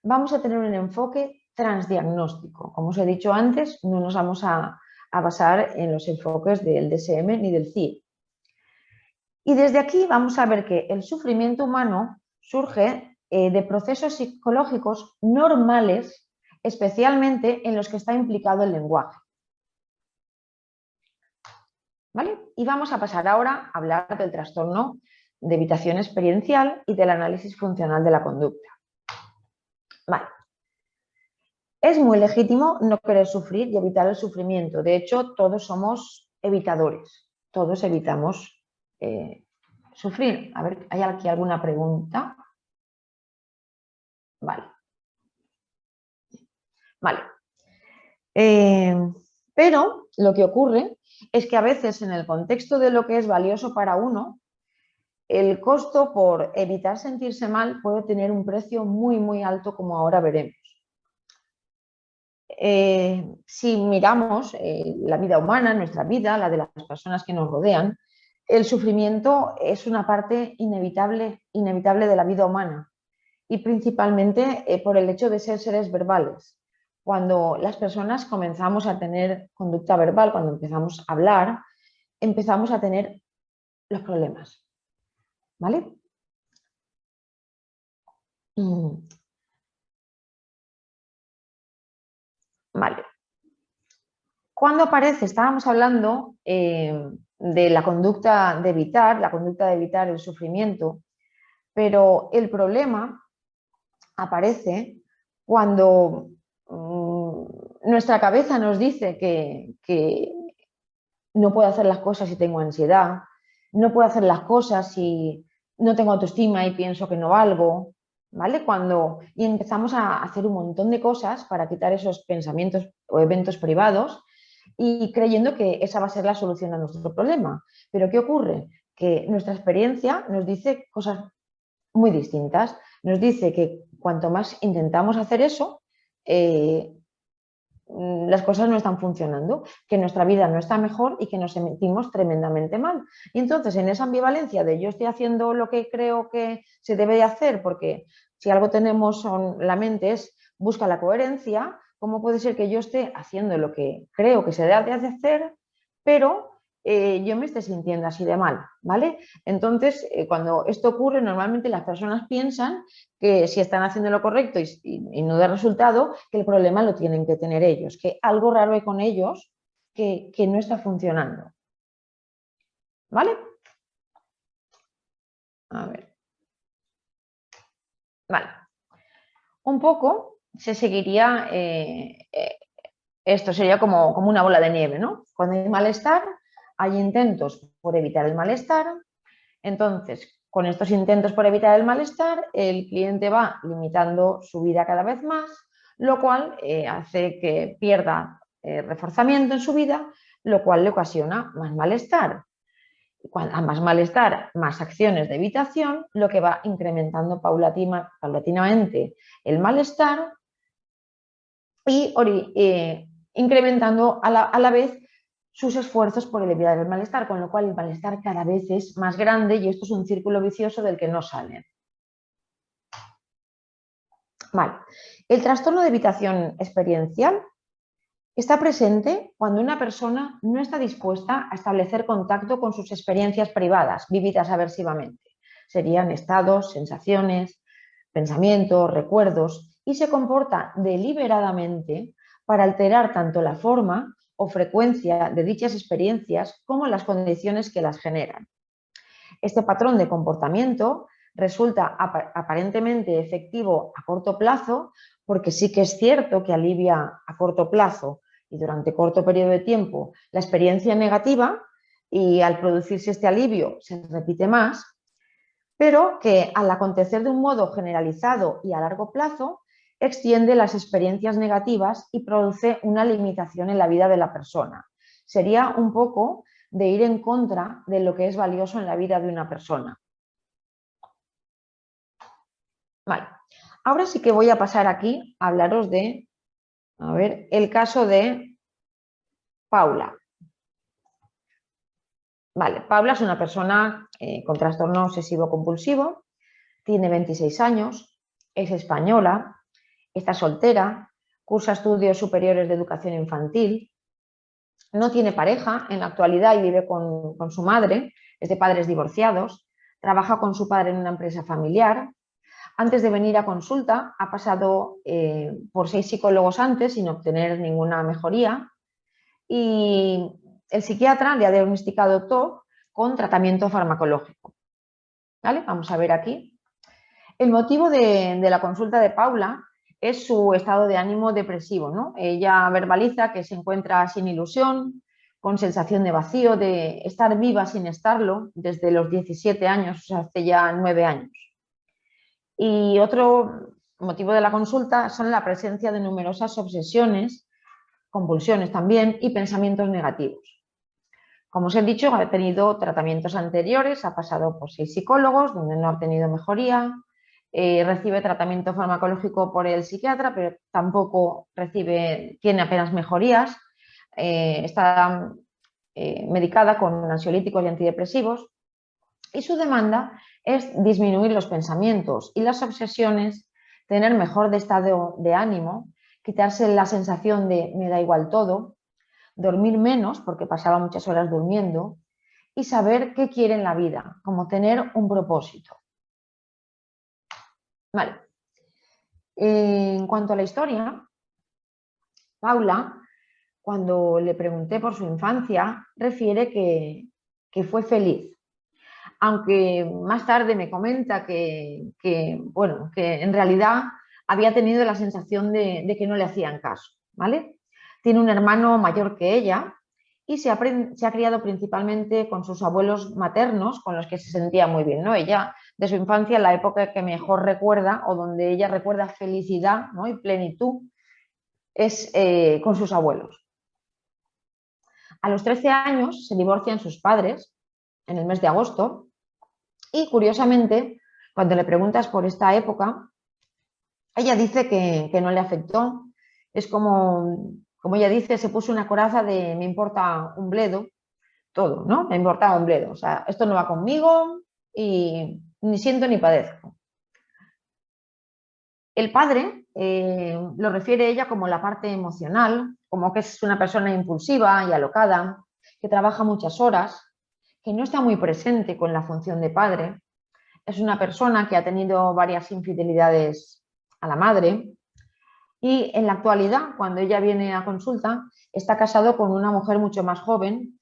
vamos a tener un enfoque transdiagnóstico. Como os he dicho antes, no nos vamos a basar en los enfoques del DSM ni del CIE. Y desde aquí vamos a ver que el sufrimiento humano surge de procesos psicológicos normales, especialmente en los que está implicado el lenguaje. ¿Vale? Y vamos a pasar ahora a hablar del trastorno de evitación experiencial y del análisis funcional de la conducta. Vale. Es muy legítimo no querer sufrir y evitar el sufrimiento. De hecho, todos somos evitadores. Todos evitamos sufrir. A ver, ¿hay aquí alguna pregunta? Vale. Vale. Pero lo que ocurre es que a veces en el contexto de lo que es valioso para uno, el costo por evitar sentirse mal puede tener un precio muy, muy alto, como ahora veremos. Si miramos la vida humana, nuestra vida, la de las personas que nos rodean, el sufrimiento es una parte inevitable de la vida humana y principalmente por el hecho de ser seres verbales. Cuando las personas comenzamos a tener conducta verbal, cuando empezamos a hablar, empezamos a tener los problemas. ¿Vale? Vale. ¿Cuándo aparece? Estábamos hablando de la conducta de evitar el sufrimiento, pero el problema aparece cuando nuestra cabeza nos dice que no puedo hacer las cosas si tengo ansiedad, no puedo hacer las cosas si no tengo autoestima y pienso que no valgo, ¿vale? Y empezamos a hacer un montón de cosas para quitar esos pensamientos o eventos privados y creyendo que esa va a ser la solución a nuestro problema. Pero ¿qué ocurre? Que nuestra experiencia nos dice cosas muy distintas. Nos dice que cuanto más intentamos hacer eso, las cosas no están funcionando, que nuestra vida no está mejor y que nos sentimos tremendamente mal. Y entonces en esa ambivalencia de yo estoy haciendo lo que creo que se debe de hacer, porque si algo tenemos en la mente es busca la coherencia, ¿cómo puede ser que yo esté haciendo lo que creo que se debe de hacer, pero yo me esté sintiendo así de mal, ¿vale? Entonces, cuando esto ocurre, normalmente las personas piensan que si están haciendo lo correcto y no da resultado, que el problema lo tienen que tener ellos, que algo raro hay con ellos que no está funcionando. ¿Vale? A ver. Vale. Un poco se seguiría, esto sería como una bola de nieve, ¿no? Cuando hay malestar, hay intentos por evitar el malestar. Entonces, con estos intentos por evitar el malestar, el cliente va limitando su vida cada vez más, lo cual hace que pierda reforzamiento en su vida, lo cual le ocasiona más malestar. A más malestar, más acciones de evitación, lo que va incrementando paulatinamente el malestar y incrementando a la vez sus esfuerzos por evitar el malestar, con lo cual el malestar cada vez es más grande y esto es un círculo vicioso del que no salen. Vale. El trastorno de evitación experiencial está presente cuando una persona no está dispuesta a establecer contacto con sus experiencias privadas, vividas aversivamente. Serían estados, sensaciones, pensamientos, recuerdos, y se comporta deliberadamente para alterar tanto la forma o frecuencia de dichas experiencias como las condiciones que las generan. Este patrón de comportamiento resulta aparentemente efectivo a corto plazo, porque sí que es cierto que alivia a corto plazo y durante corto periodo de tiempo la experiencia negativa, y al producirse este alivio se repite más, pero que al acontecer de un modo generalizado y a largo plazo extiende las experiencias negativas y produce una limitación en la vida de la persona. Sería un poco de ir en contra de lo que es valioso en la vida de una persona. Vale. Ahora sí que voy a pasar aquí a hablaros de, el caso de Paula. Vale, Paula es una persona con trastorno obsesivo-compulsivo, tiene 26 años, es española, está soltera, cursa estudios superiores de educación infantil, no tiene pareja en la actualidad y vive con su madre, es de padres divorciados, trabaja con su padre en una empresa familiar. Antes de venir a consulta ha pasado por 6 psicólogos antes sin obtener ninguna mejoría y el psiquiatra le ha diagnosticado TOC con tratamiento farmacológico. ¿Vale? Vamos a ver aquí. El motivo de la consulta de Paula es su estado de ánimo depresivo, ¿no? Ella verbaliza que se encuentra sin ilusión, con sensación de vacío, de estar viva sin estarlo, desde los 17 años, o sea, hace ya 9 años. Y otro motivo de la consulta son la presencia de numerosas obsesiones, compulsiones también y pensamientos negativos. Como os he dicho, ha tenido tratamientos anteriores, ha pasado por 6 psicólogos donde no ha obtenido mejoría, recibe tratamiento farmacológico por el psiquiatra, pero tampoco tiene apenas mejorías, está medicada con ansiolíticos y antidepresivos, y su demanda es disminuir los pensamientos y las obsesiones, tener mejor estado de ánimo, quitarse la sensación de me da igual todo, dormir menos porque pasaba muchas horas durmiendo y saber qué quiere en la vida, como tener un propósito. Vale. En cuanto a la historia, Paula, cuando le pregunté por su infancia, refiere que fue feliz. Aunque más tarde me comenta que en realidad había tenido la sensación de que no le hacían caso, ¿vale? Tiene un hermano mayor que ella y se ha criado principalmente con sus abuelos maternos, con los que se sentía muy bien, ¿no? Ella, de su infancia, la época que mejor recuerda o donde ella recuerda felicidad, ¿no?, y plenitud, es con sus abuelos. A los 13 años se divorcian sus padres en el mes de agosto y, curiosamente, cuando le preguntas por esta época, ella dice que no le afectó. Es como ella dice, se puso una coraza de me importa un bledo, todo, ¿no? Me importaba un bledo. O sea, esto no va conmigo y ni siento ni padezco. El padre lo refiere ella como la parte emocional, como que es una persona impulsiva y alocada, que trabaja muchas horas, que no está muy presente con la función de padre. Es una persona que ha tenido varias infidelidades a la madre y en la actualidad, cuando ella viene a consulta, está casado con una mujer mucho más joven,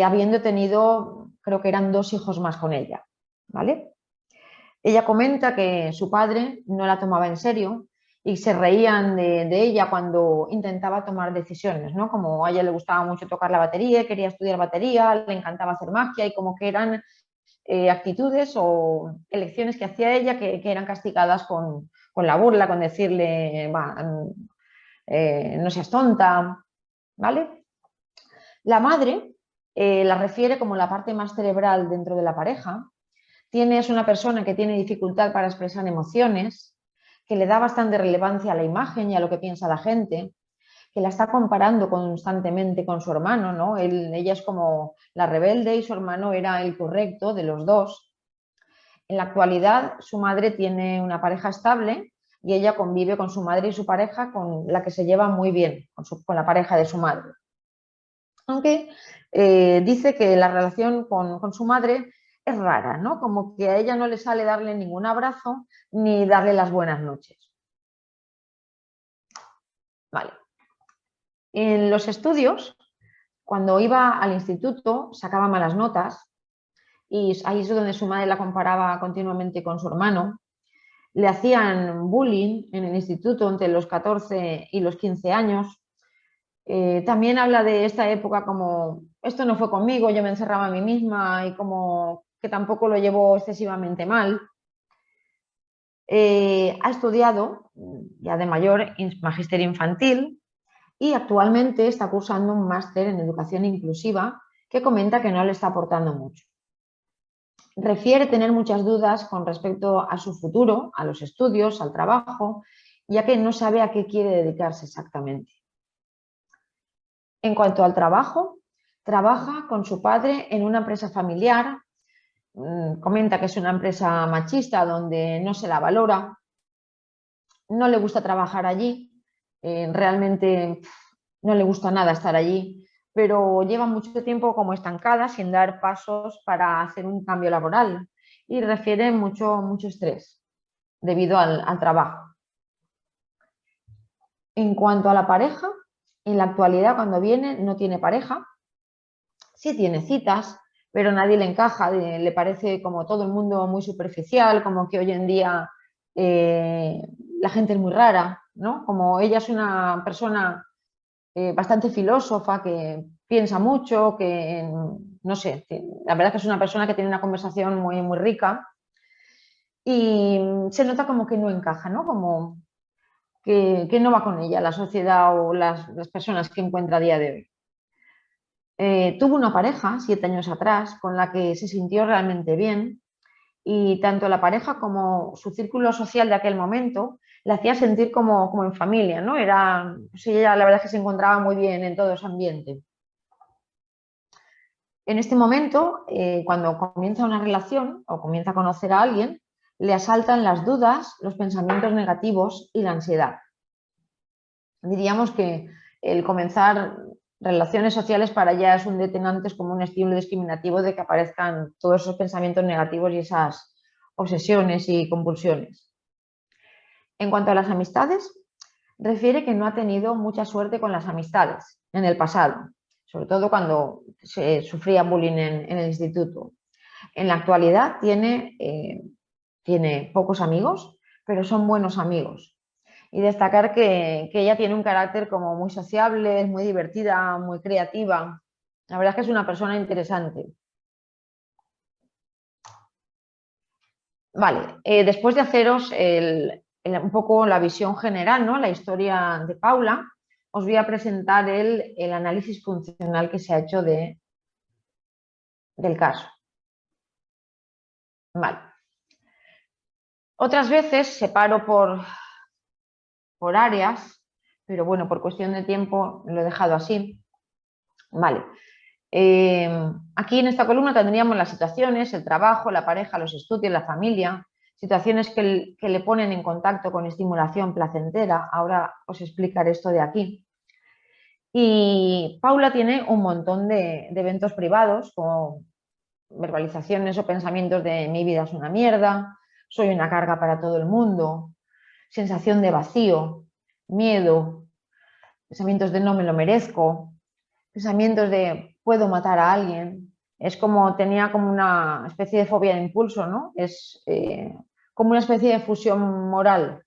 habiendo tenido, creo que eran 2 hijos más con ella, ¿vale? Ella comenta que su padre no la tomaba en serio y se reían de ella cuando intentaba tomar decisiones, ¿no? Como a ella le gustaba mucho tocar la batería, quería estudiar batería, le encantaba hacer magia y como que eran actitudes o elecciones que hacía ella que eran castigadas con la burla, con decirle, no seas tonta, ¿vale? La madre la refiere como la parte más cerebral dentro de la pareja. Es una persona que tiene dificultad para expresar emociones, que le da bastante relevancia a la imagen y a lo que piensa la gente, que la está comparando constantemente con su hermano, ¿no? Ella es como la rebelde y su hermano era el correcto de los dos. En la actualidad, su madre tiene una pareja estable y ella convive con su madre y su pareja, con la que se lleva muy bien, con la pareja de su madre. Aunque dice que la relación con su madre es rara, ¿no? Como que a ella no le sale darle ningún abrazo ni darle las buenas noches. Vale. En los estudios, cuando iba al instituto, sacaba malas notas y ahí es donde su madre la comparaba continuamente con su hermano. Le hacían bullying en el instituto entre los 14 y los 15 años. También habla de esta época como, esto no fue conmigo, yo me encerraba a mí misma y como que tampoco lo llevó excesivamente mal. Ha estudiado, ya de mayor, magisterio infantil y actualmente está cursando un máster en educación inclusiva que comenta que no le está aportando mucho. Refiere tener muchas dudas con respecto a su futuro, a los estudios, al trabajo, ya que no sabe a qué quiere dedicarse exactamente. En cuanto al trabajo, trabaja con su padre en una empresa familiar. Comenta que es una empresa machista donde no se la valora, no le gusta trabajar allí, realmente no le gusta nada estar allí, pero lleva mucho tiempo como estancada sin dar pasos para hacer un cambio laboral y refiere mucho estrés debido al trabajo. En cuanto a la pareja, en la actualidad cuando viene no tiene pareja, sí tiene citas, pero nadie le encaja, le parece como todo el mundo muy superficial, como que hoy en día la gente es muy rara, ¿no? Como ella es una persona bastante filósofa, que piensa mucho, que no sé, la verdad es que es una persona que tiene una conversación muy rica y se nota como que no encaja, ¿no? Como que no va con ella la sociedad o las personas que encuentra a día de hoy. Tuvo una pareja 7 años atrás con la que se sintió realmente bien y tanto la pareja como su círculo social de aquel momento la hacía sentir como en familia, ¿no? Pues ella la verdad es que se encontraba muy bien en todo ese ambiente. En este momento, cuando comienza una relación o comienza a conocer a alguien, le asaltan las dudas, los pensamientos negativos y la ansiedad. Diríamos que el comenzar relaciones sociales para ella es un detonante, es como un estímulo discriminativo de que aparezcan todos esos pensamientos negativos y esas obsesiones y compulsiones. En cuanto a las amistades, refiere que no ha tenido mucha suerte con las amistades en el pasado, sobre todo cuando se sufría bullying en el instituto. En la actualidad tiene pocos amigos, pero son buenos amigos. Y destacar que ella tiene un carácter como muy sociable, es muy divertida, muy creativa. La verdad es que es una persona interesante. Vale, después de haceros un poco la visión general, ¿no? La historia de Paula, os voy a presentar el análisis funcional que se ha hecho del caso. Vale. Otras veces separo por áreas, pero bueno, por cuestión de tiempo lo he dejado así. Vale. Aquí en esta columna tendríamos las situaciones, el trabajo, la pareja, los estudios, la familia, situaciones que le ponen en contacto con estimulación placentera. Ahora os explicaré esto de aquí. Y Paula tiene un montón de eventos privados, como verbalizaciones o pensamientos de mi vida es una mierda, soy una carga para todo el mundo, sensación de vacío, miedo, pensamientos de no me lo merezco, pensamientos de puedo matar a alguien. Es como tenía como una especie de fobia de impulso, ¿no? Es como una especie de fusión moral.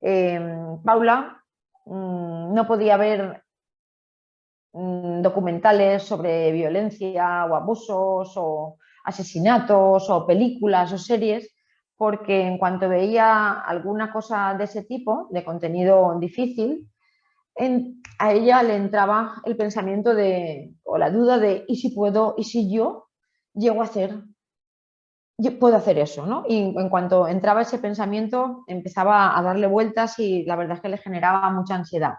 Paula no podía ver documentales sobre violencia o abusos o asesinatos o películas o series, porque en cuanto veía alguna cosa de ese tipo, de contenido difícil, a ella le entraba el pensamiento o la duda de ¿y si puedo? ¿Y si yo llego a hacer? Yo puedo hacer eso, ¿no? Y en cuanto entraba ese pensamiento, empezaba a darle vueltas y la verdad es que le generaba mucha ansiedad.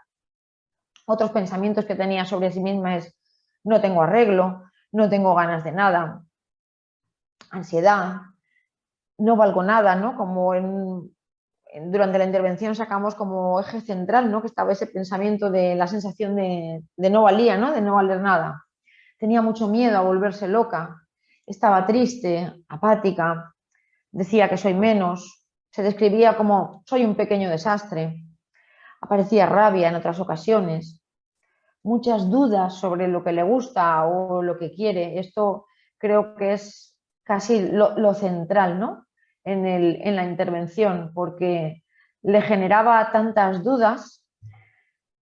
Otros pensamientos que tenía sobre sí misma es no tengo arreglo, no tengo ganas de nada, ansiedad, no valgo nada, ¿no? Como durante la intervención sacamos como eje central, ¿no? Que estaba ese pensamiento de la sensación de no valía, ¿no? De no valer nada. Tenía mucho miedo a volverse loca, estaba triste, apática, decía que soy menos, se describía como soy un pequeño desastre, aparecía rabia en otras ocasiones, muchas dudas sobre lo que le gusta o lo que quiere. Esto creo que es casi lo central, ¿no? En la intervención, porque le generaba tantas dudas,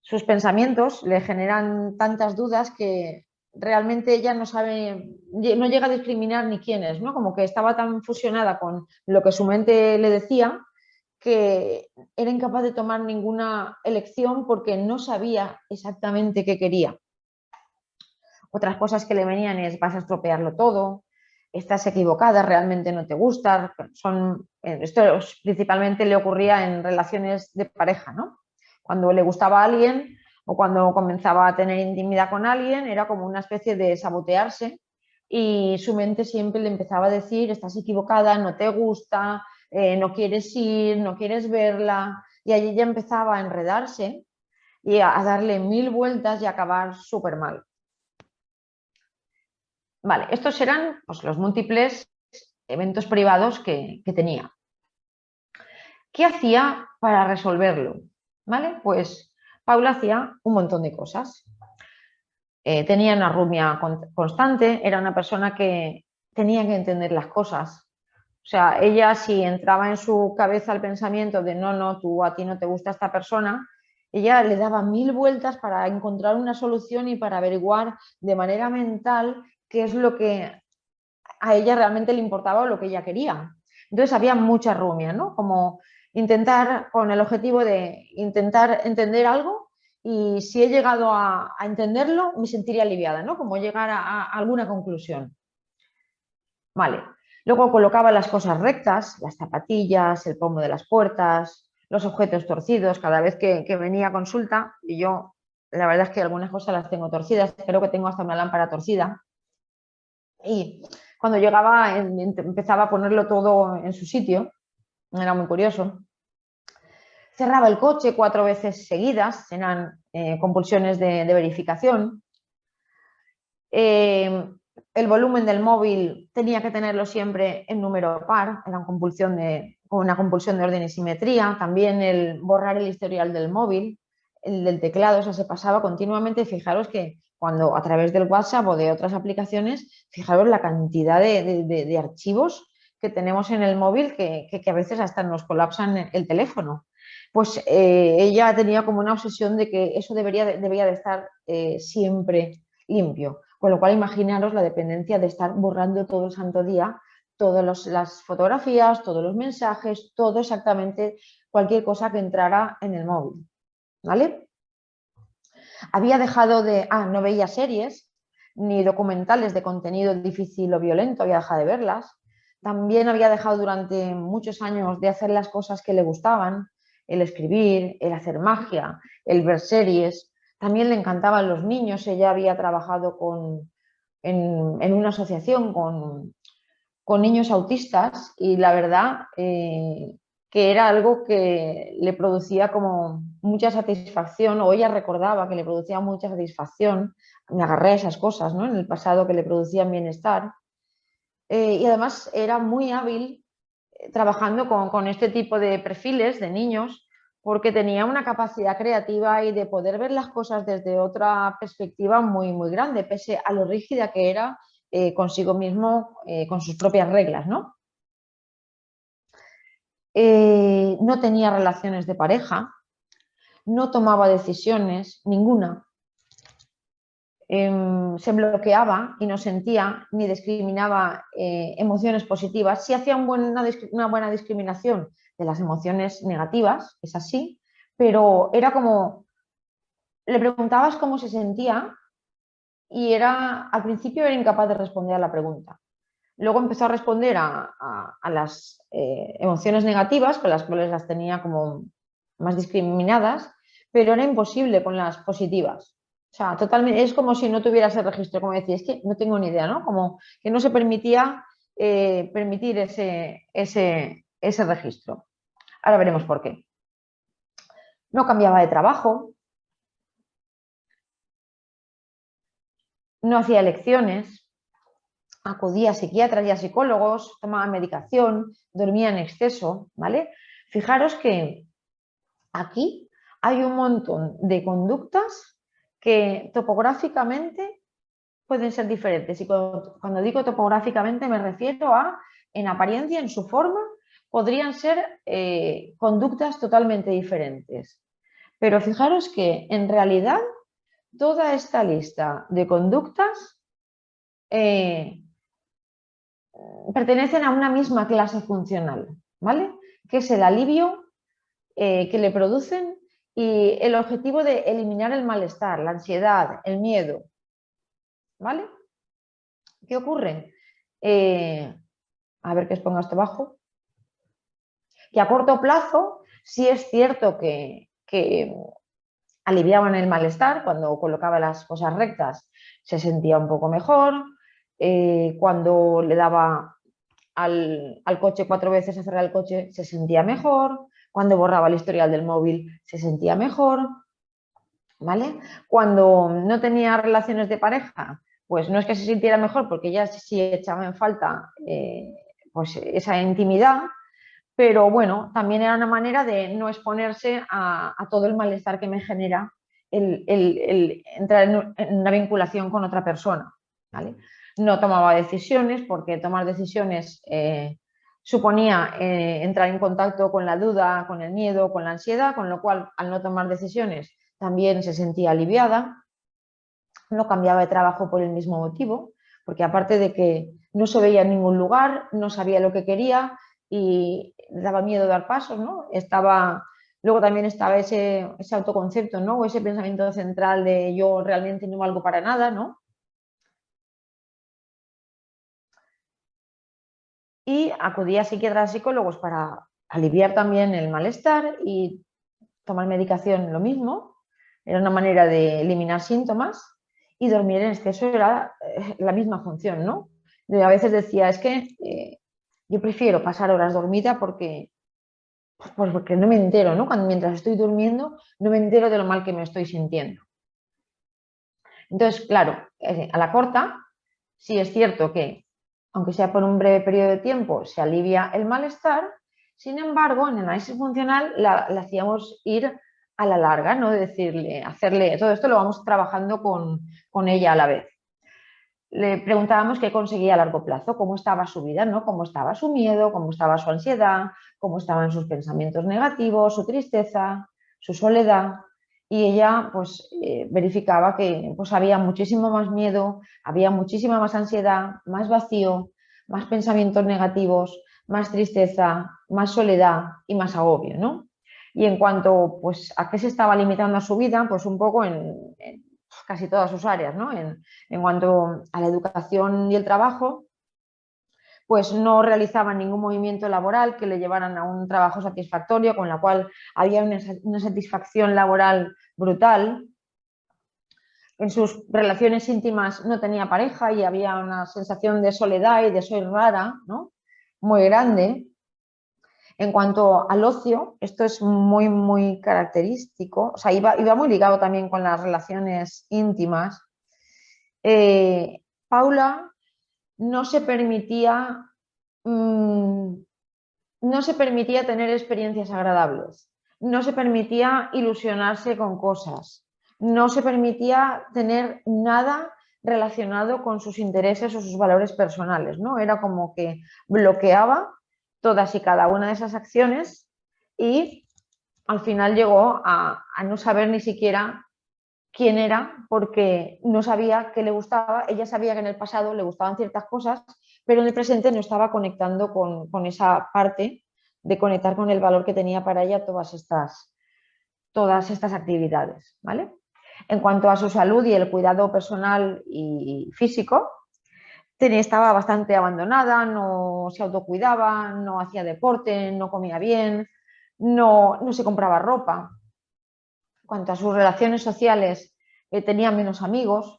sus pensamientos le generan tantas dudas que realmente ella no sabe, no llega a discriminar ni quién es, ¿no? Como que estaba tan fusionada con lo que su mente le decía que era incapaz de tomar ninguna elección porque no sabía exactamente qué quería. Otras cosas que le venían es vas a estropearlo todo, estás equivocada, realmente no te gusta. Esto principalmente le ocurría en relaciones de pareja, ¿no? Cuando le gustaba a alguien o cuando comenzaba a tener intimidad con alguien, era como una especie de sabotearse y su mente siempre le empezaba a decir estás equivocada, no te gusta, no quieres ir, no quieres verla, y allí ya empezaba a enredarse y a darle 1000 vueltas y a acabar súper mal. Vale, estos eran pues, los múltiples eventos privados que tenía. ¿Qué hacía para resolverlo? ¿Vale? Pues Paula hacía un montón de cosas. Tenía una rumia constante, era una persona que tenía que entender las cosas. O sea, ella si entraba en su cabeza el pensamiento de no, tú a ti no te gusta esta persona, ella le daba 1000 vueltas para encontrar una solución y para averiguar de manera mental qué es lo que a ella realmente le importaba o lo que ella quería. Entonces había mucha rumia, ¿no? Como intentar con el objetivo de intentar entender algo y si he llegado a entenderlo me sentiría aliviada, ¿no? Como llegar a alguna conclusión. Vale. Luego colocaba las cosas rectas, las zapatillas, el pomo de las puertas, los objetos torcidos cada vez que venía a consulta y yo la verdad es que algunas cosas las tengo torcidas, creo que tengo hasta una lámpara torcida y cuando llegaba empezaba a ponerlo todo en su sitio, era muy curioso. Cerraba el coche 4 veces seguidas, eran compulsiones de verificación. El volumen del móvil tenía que tenerlo siempre en número par, era una compulsión de orden y simetría. También el borrar el historial del móvil, el del teclado, o sea, se pasaba continuamente. Fijaros que cuando a través del WhatsApp o de otras aplicaciones, fijaros la cantidad de archivos que tenemos en el móvil que a veces hasta nos colapsan el teléfono. Pues ella tenía como una obsesión de que eso debía de estar siempre limpio. Con lo cual, imaginaros la dependencia de estar borrando todo el santo día, todas las fotografías, todos los mensajes, todo exactamente, cualquier cosa que entrara en el móvil. ¿Vale? Había dejado no veía series ni documentales de contenido difícil o violento, había dejado de verlas. También había dejado durante muchos años de hacer las cosas que le gustaban, el escribir, el hacer magia, el ver series. También le encantaban los niños, ella había trabajado en una asociación con niños autistas y la verdad que era algo que le producía como mucha satisfacción, o ella recordaba que le producía mucha satisfacción. Me agarré a esas cosas, ¿no? En el pasado que le producían bienestar. Y además era muy hábil trabajando con este tipo de perfiles de niños porque tenía una capacidad creativa y de poder ver las cosas desde otra perspectiva muy, muy grande, pese a lo rígida que era consigo mismo, con sus propias reglas, ¿no? No tenía relaciones de pareja, no tomaba decisiones, ninguna. Se bloqueaba y no sentía ni discriminaba emociones positivas. Sí hacía una buena discriminación de las emociones negativas, es así, pero era como le preguntabas cómo se sentía y al principio era incapaz de responder a la pregunta. Luego empezó a responder a las emociones negativas, con las cuales las tenía como más discriminadas, pero era imposible con las positivas. O sea, totalmente, es como si no tuviera ese registro, como decía, es que no tengo ni idea, ¿no? Como que no se permitía permitir ese registro. Ahora veremos por qué. No cambiaba de trabajo, no hacía elecciones, acudía a psiquiatras y a psicólogos, tomaba medicación, dormía en exceso, ¿vale? Fijaros que aquí hay un montón de conductas que topográficamente pueden ser diferentes. Y cuando digo topográficamente me refiero a, en apariencia, en su forma, podrían ser conductas totalmente diferentes. Pero fijaros que en realidad toda esta lista de conductas pertenecen a una misma clase funcional, ¿vale? Que es el alivio que le producen y el objetivo de eliminar el malestar, la ansiedad, el miedo, ¿vale? ¿Qué ocurre? A ver que os ponga esto abajo. Que a corto plazo sí es cierto que aliviaban el malestar, cuando colocaba las cosas rectas se sentía un poco mejor, cuando le daba al coche 4 veces a cerrar el coche se sentía mejor, cuando borraba el historial del móvil se sentía mejor, ¿vale? Cuando no tenía relaciones de pareja, pues no es que se sintiera mejor porque ya sí echaba en falta pues esa intimidad, pero bueno, también era una manera de no exponerse a todo el malestar que me genera el entrar en una vinculación con otra persona, ¿vale? No tomaba decisiones porque tomar decisiones suponía entrar en contacto con la duda, con el miedo, con la ansiedad, con lo cual al no tomar decisiones también se sentía aliviada. No cambiaba de trabajo por el mismo motivo, porque aparte de que no se veía en ningún lugar, no sabía lo que quería y daba miedo dar pasos, ¿no? Luego también estaba ese autoconcepto, ¿no? O ese pensamiento central de yo realmente no valgo para nada, ¿no? Y acudía a psiquiatras y psicólogos para aliviar también el malestar y tomar medicación lo mismo. Era una manera de eliminar síntomas y dormir en exceso era la misma función, ¿no? A veces decía, es que yo prefiero pasar horas dormida porque no me entero, ¿no? Mientras estoy durmiendo no me entero de lo mal que me estoy sintiendo. Entonces, claro, a la corta, sí es cierto que, aunque sea por un breve periodo de tiempo, se alivia el malestar. Sin embargo, en el análisis funcional la hacíamos ir a la larga, ¿no? Decirle, hacerle, todo esto lo vamos trabajando con ella a la vez. Le preguntábamos qué conseguía a largo plazo, cómo estaba su vida, ¿no? Cómo estaba su miedo, cómo estaba su ansiedad, cómo estaban sus pensamientos negativos, su tristeza, su soledad. Y ella pues verificaba que pues, había muchísimo más miedo, había muchísima más ansiedad, más vacío, más pensamientos negativos, más tristeza, más soledad y más agobio, ¿no? Y en cuanto pues, a qué se estaba limitando a su vida, pues un poco en casi todas sus áreas, ¿no? En cuanto a la educación y el trabajo, pues no realizaban ningún movimiento laboral que le llevaran a un trabajo satisfactorio, con la cual había una satisfacción laboral brutal. En sus relaciones íntimas no tenía pareja y había una sensación de soledad y de soy rara, ¿no? Muy grande. En cuanto al ocio, esto es muy, muy característico, o sea, iba muy ligado también con las relaciones íntimas. Paula no se permitía tener experiencias agradables, no se permitía ilusionarse con cosas, no se permitía tener nada relacionado con sus intereses o sus valores personales, ¿no? Era como que bloqueaba todas y cada una de esas acciones y al final llegó a no saber ni siquiera quién era porque no sabía qué le gustaba. Ella sabía que en el pasado le gustaban ciertas cosas, pero en el presente no estaba conectando con esa parte de conectar con el valor que tenía para ella todas estas actividades, ¿vale? En cuanto a su salud y el cuidado personal y físico, estaba bastante abandonada, no se autocuidaba, no hacía deporte, no comía bien, no se compraba ropa. En cuanto a sus relaciones sociales, tenía menos amigos,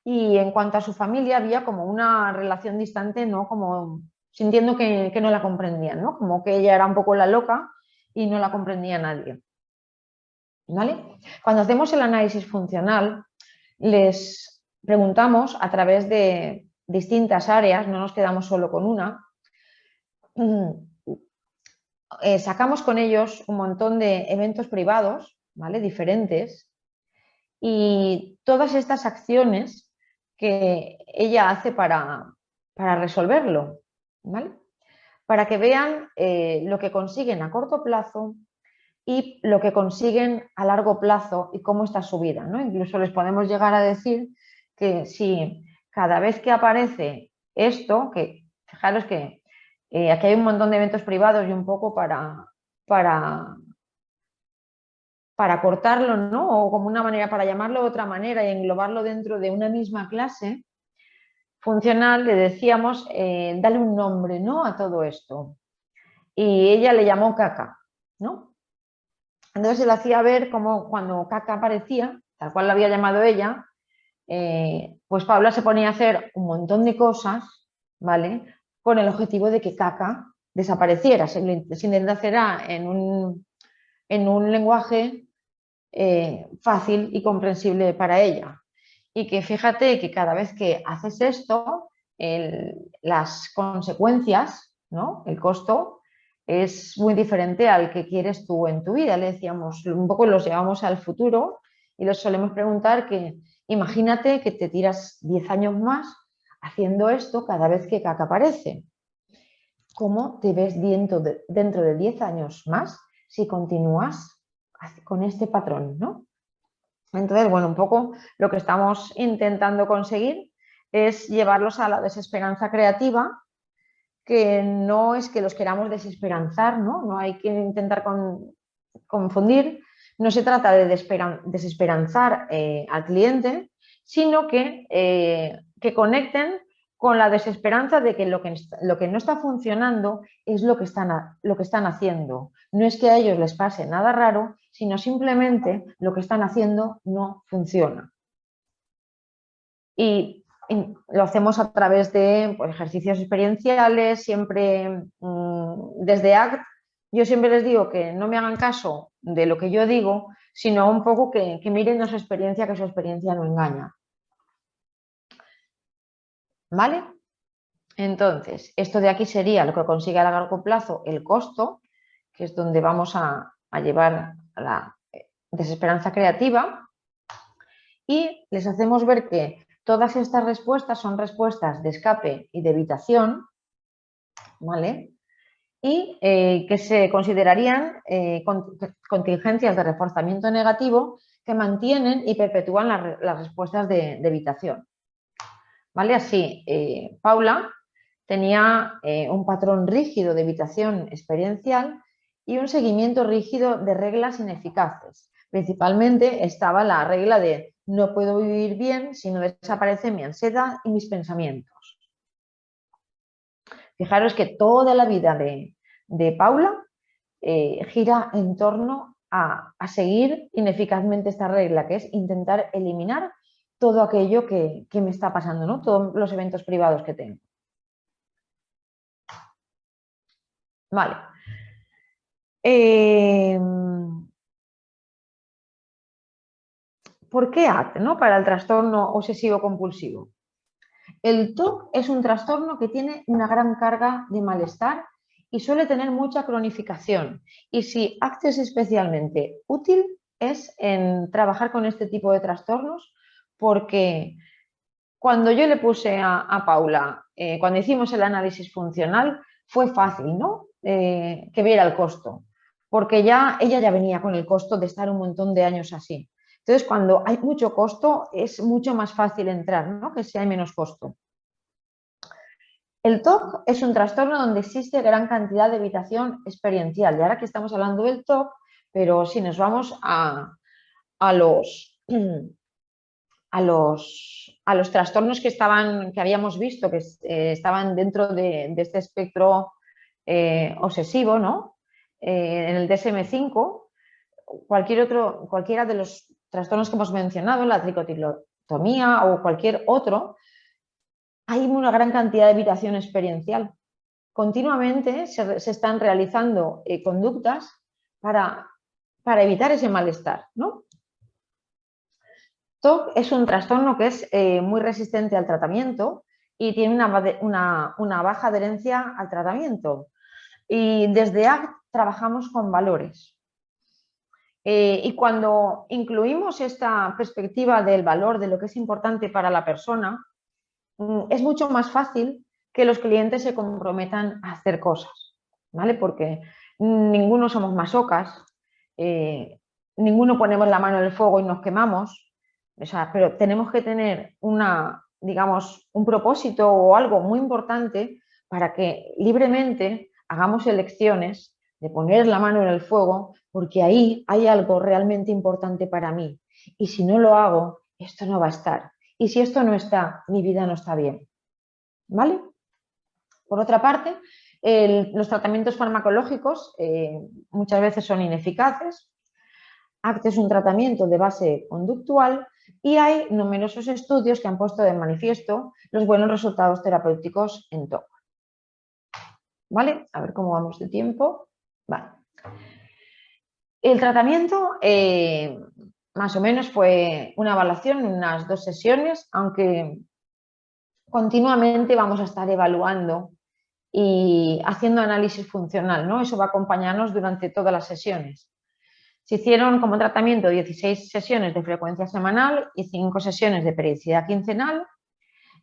y en cuanto a su familia había como una relación distante, ¿no? Como sintiendo que no la comprendían, ¿no? Como que ella era un poco la loca y no la comprendía nadie. ¿Vale? Cuando hacemos el análisis funcional, les preguntamos a través de distintas áreas, no nos quedamos solo con una, sacamos con ellos un montón de eventos privados, ¿vale? Diferentes, y todas estas acciones que ella hace para resolverlo, ¿vale? Para que vean lo que consiguen a corto plazo y lo que consiguen a largo plazo y cómo está su vida, ¿no? Incluso les podemos llegar a decir que si cada vez que aparece esto, que fijaros que aquí hay un montón de eventos privados y un poco para cortarlo, ¿no? O como una manera para llamarlo de otra manera y englobarlo dentro de una misma clase funcional, le decíamos, dale un nombre, ¿no? A todo esto. Y ella le llamó caca, ¿no? Entonces se le hacía ver cómo cuando caca aparecía, tal cual la había llamado ella, pues Paula se ponía a hacer un montón de cosas, ¿vale? Con el objetivo de que caca desapareciera. Se intentará en un lenguaje fácil y comprensible para ella. Y que fíjate que cada vez que haces esto, las consecuencias, ¿no? El costo es muy diferente al que quieres tú en tu vida. Le decíamos, un poco los llevamos al futuro y les solemos preguntar que imagínate que te tiras 10 años más haciendo esto cada vez que caca aparece. ¿Cómo te ves dentro de 10 años más si continúas con este patrón, ¿no? Entonces, bueno, un poco lo que estamos intentando conseguir es llevarlos a la desesperanza creativa, que no es que los queramos desesperanzar, ¿no? No hay que intentar confundir, no se trata de desesperanzar al cliente, sino que conecten con la desesperanza de que lo que no está funcionando es lo que están haciendo. No es que a ellos les pase nada raro, sino simplemente lo que están haciendo no funciona. Y lo hacemos a través de pues, ejercicios experienciales, siempre desde ACT. Yo siempre les digo que no me hagan caso de lo que yo digo, sino un poco que miren a su experiencia, que su experiencia no engaña. ¿Vale? Entonces, esto de aquí sería lo que consigue a largo plazo el costo, que es donde vamos a llevar a la desesperanza creativa, y les hacemos ver que todas estas respuestas son respuestas de escape y de evitación, ¿vale? Y que se considerarían contingencias de reforzamiento negativo que mantienen y perpetúan las respuestas de evitación. ¿Vale? Así, Paula tenía un patrón rígido de evitación experiencial y un seguimiento rígido de reglas ineficaces. Principalmente estaba la regla de no puedo vivir bien si no desaparece mi ansiedad y mis pensamientos. Fijaros que toda la vida de Paula gira en torno a seguir ineficazmente esta regla, que es intentar eliminar todo aquello que me está pasando, ¿no? Todos los eventos privados que tengo. Vale. ¿Por qué ACT, ¿no? Para el trastorno obsesivo compulsivo? El TOC es un trastorno que tiene una gran carga de malestar y suele tener mucha cronificación. Y si ACT es especialmente útil es en trabajar con este tipo de trastornos, porque cuando yo le puse a Paula, cuando hicimos el análisis funcional, fue fácil, ¿no? Que viera el costo, porque ella ya venía con el costo de estar un montón de años así. Entonces, cuando hay mucho costo, es mucho más fácil entrar, ¿no? Que si hay menos costo. El TOC es un trastorno donde existe gran cantidad de evitación experiencial. Y ahora que estamos hablando del TOC, pero si nos vamos a los a los trastornos que habíamos visto, que estaban dentro de este espectro obsesivo, ¿no? En el DSM-5, cualquiera de los trastornos que hemos mencionado, la tricotilotomía o cualquier otro, hay una gran cantidad de evitación experiencial. Continuamente se están realizando conductas para evitar ese malestar, ¿no? TOC es un trastorno que es muy resistente al tratamiento y tiene una baja adherencia al tratamiento. Y desde ACT trabajamos con valores. Y cuando incluimos esta perspectiva del valor, de lo que es importante para la persona, es mucho más fácil que los clientes se comprometan a hacer cosas, ¿vale? Porque ninguno somos masocas, ninguno ponemos la mano en el fuego y nos quemamos, o sea, pero tenemos que tener digamos, un propósito o algo muy importante para que libremente hagamos elecciones de poner la mano en el fuego, porque ahí hay algo realmente importante para mí. Y si no lo hago, esto no va a estar. Y si esto no está, mi vida no está bien. ¿Vale? Por otra parte, los tratamientos farmacológicos muchas veces son ineficaces. ACT es un tratamiento de base conductual y hay numerosos estudios que han puesto de manifiesto los buenos resultados terapéuticos en TOC. ¿Vale? A ver cómo vamos de tiempo. Vale. El tratamiento más o menos fue una evaluación en unas 2 sesiones, aunque continuamente vamos a estar evaluando y haciendo análisis funcional, ¿no? Eso va a acompañarnos durante todas las sesiones. Se hicieron como tratamiento 16 sesiones de frecuencia semanal y 5 sesiones de periodicidad quincenal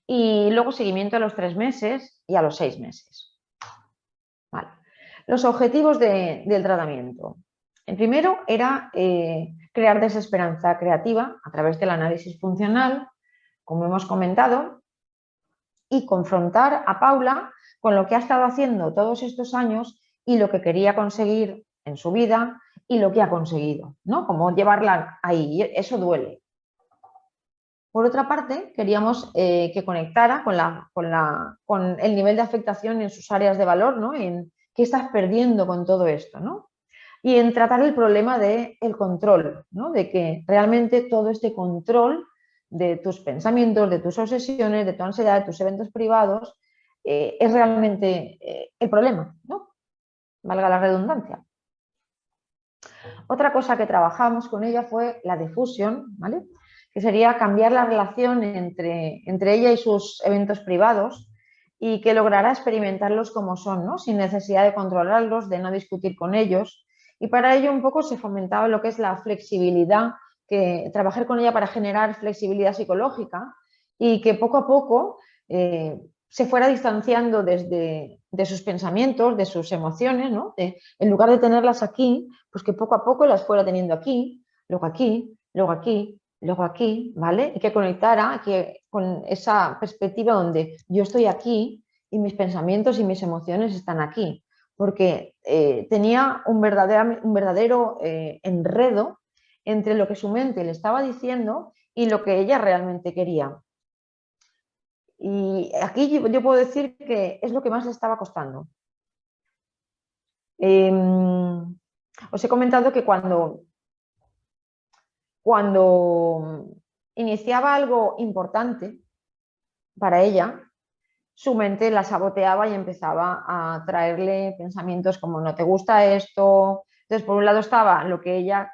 y luego seguimiento a los 3 meses y a los 6 meses. Vale. Los objetivos del tratamiento. El primero era crear desesperanza creativa a través del análisis funcional, como hemos comentado, y confrontar a Paula con lo que ha estado haciendo todos estos años y lo que quería conseguir en su vida y lo que ha conseguido, ¿no? Como llevarla ahí, eso duele. Por otra parte, queríamos que conectara con el nivel de afectación en sus áreas de valor, ¿no? En qué estás perdiendo con todo esto, ¿no? Y en tratar el problema del control, ¿no? De que realmente todo este control de tus pensamientos, de tus obsesiones, de tu ansiedad, de tus eventos privados, es realmente el problema, ¿no? Valga la redundancia. Otra cosa que trabajamos con ella fue la difusión, ¿vale? Que sería cambiar la relación entre ella y sus eventos privados y que lograra experimentarlos como son, ¿no? Sin necesidad de controlarlos, de no discutir con ellos. Y para ello un poco se fomentaba lo que es la flexibilidad, trabajar con ella para generar flexibilidad psicológica y que poco a poco se fuera distanciando de sus pensamientos, de sus emociones, ¿no? En lugar de tenerlas aquí, pues que poco a poco las fuera teniendo aquí, luego aquí, luego aquí, luego aquí, ¿vale? Y que conectara con esa perspectiva donde yo estoy aquí y mis pensamientos y mis emociones están aquí, porque tenía un verdadero enredo entre lo que su mente le estaba diciendo y lo que ella realmente quería. Y aquí yo puedo decir que es lo que más le estaba costando. Os he comentado que cuando iniciaba algo importante para ella, su mente la saboteaba y empezaba a traerle pensamientos como no te gusta esto. Entonces, por un lado estaba lo que ella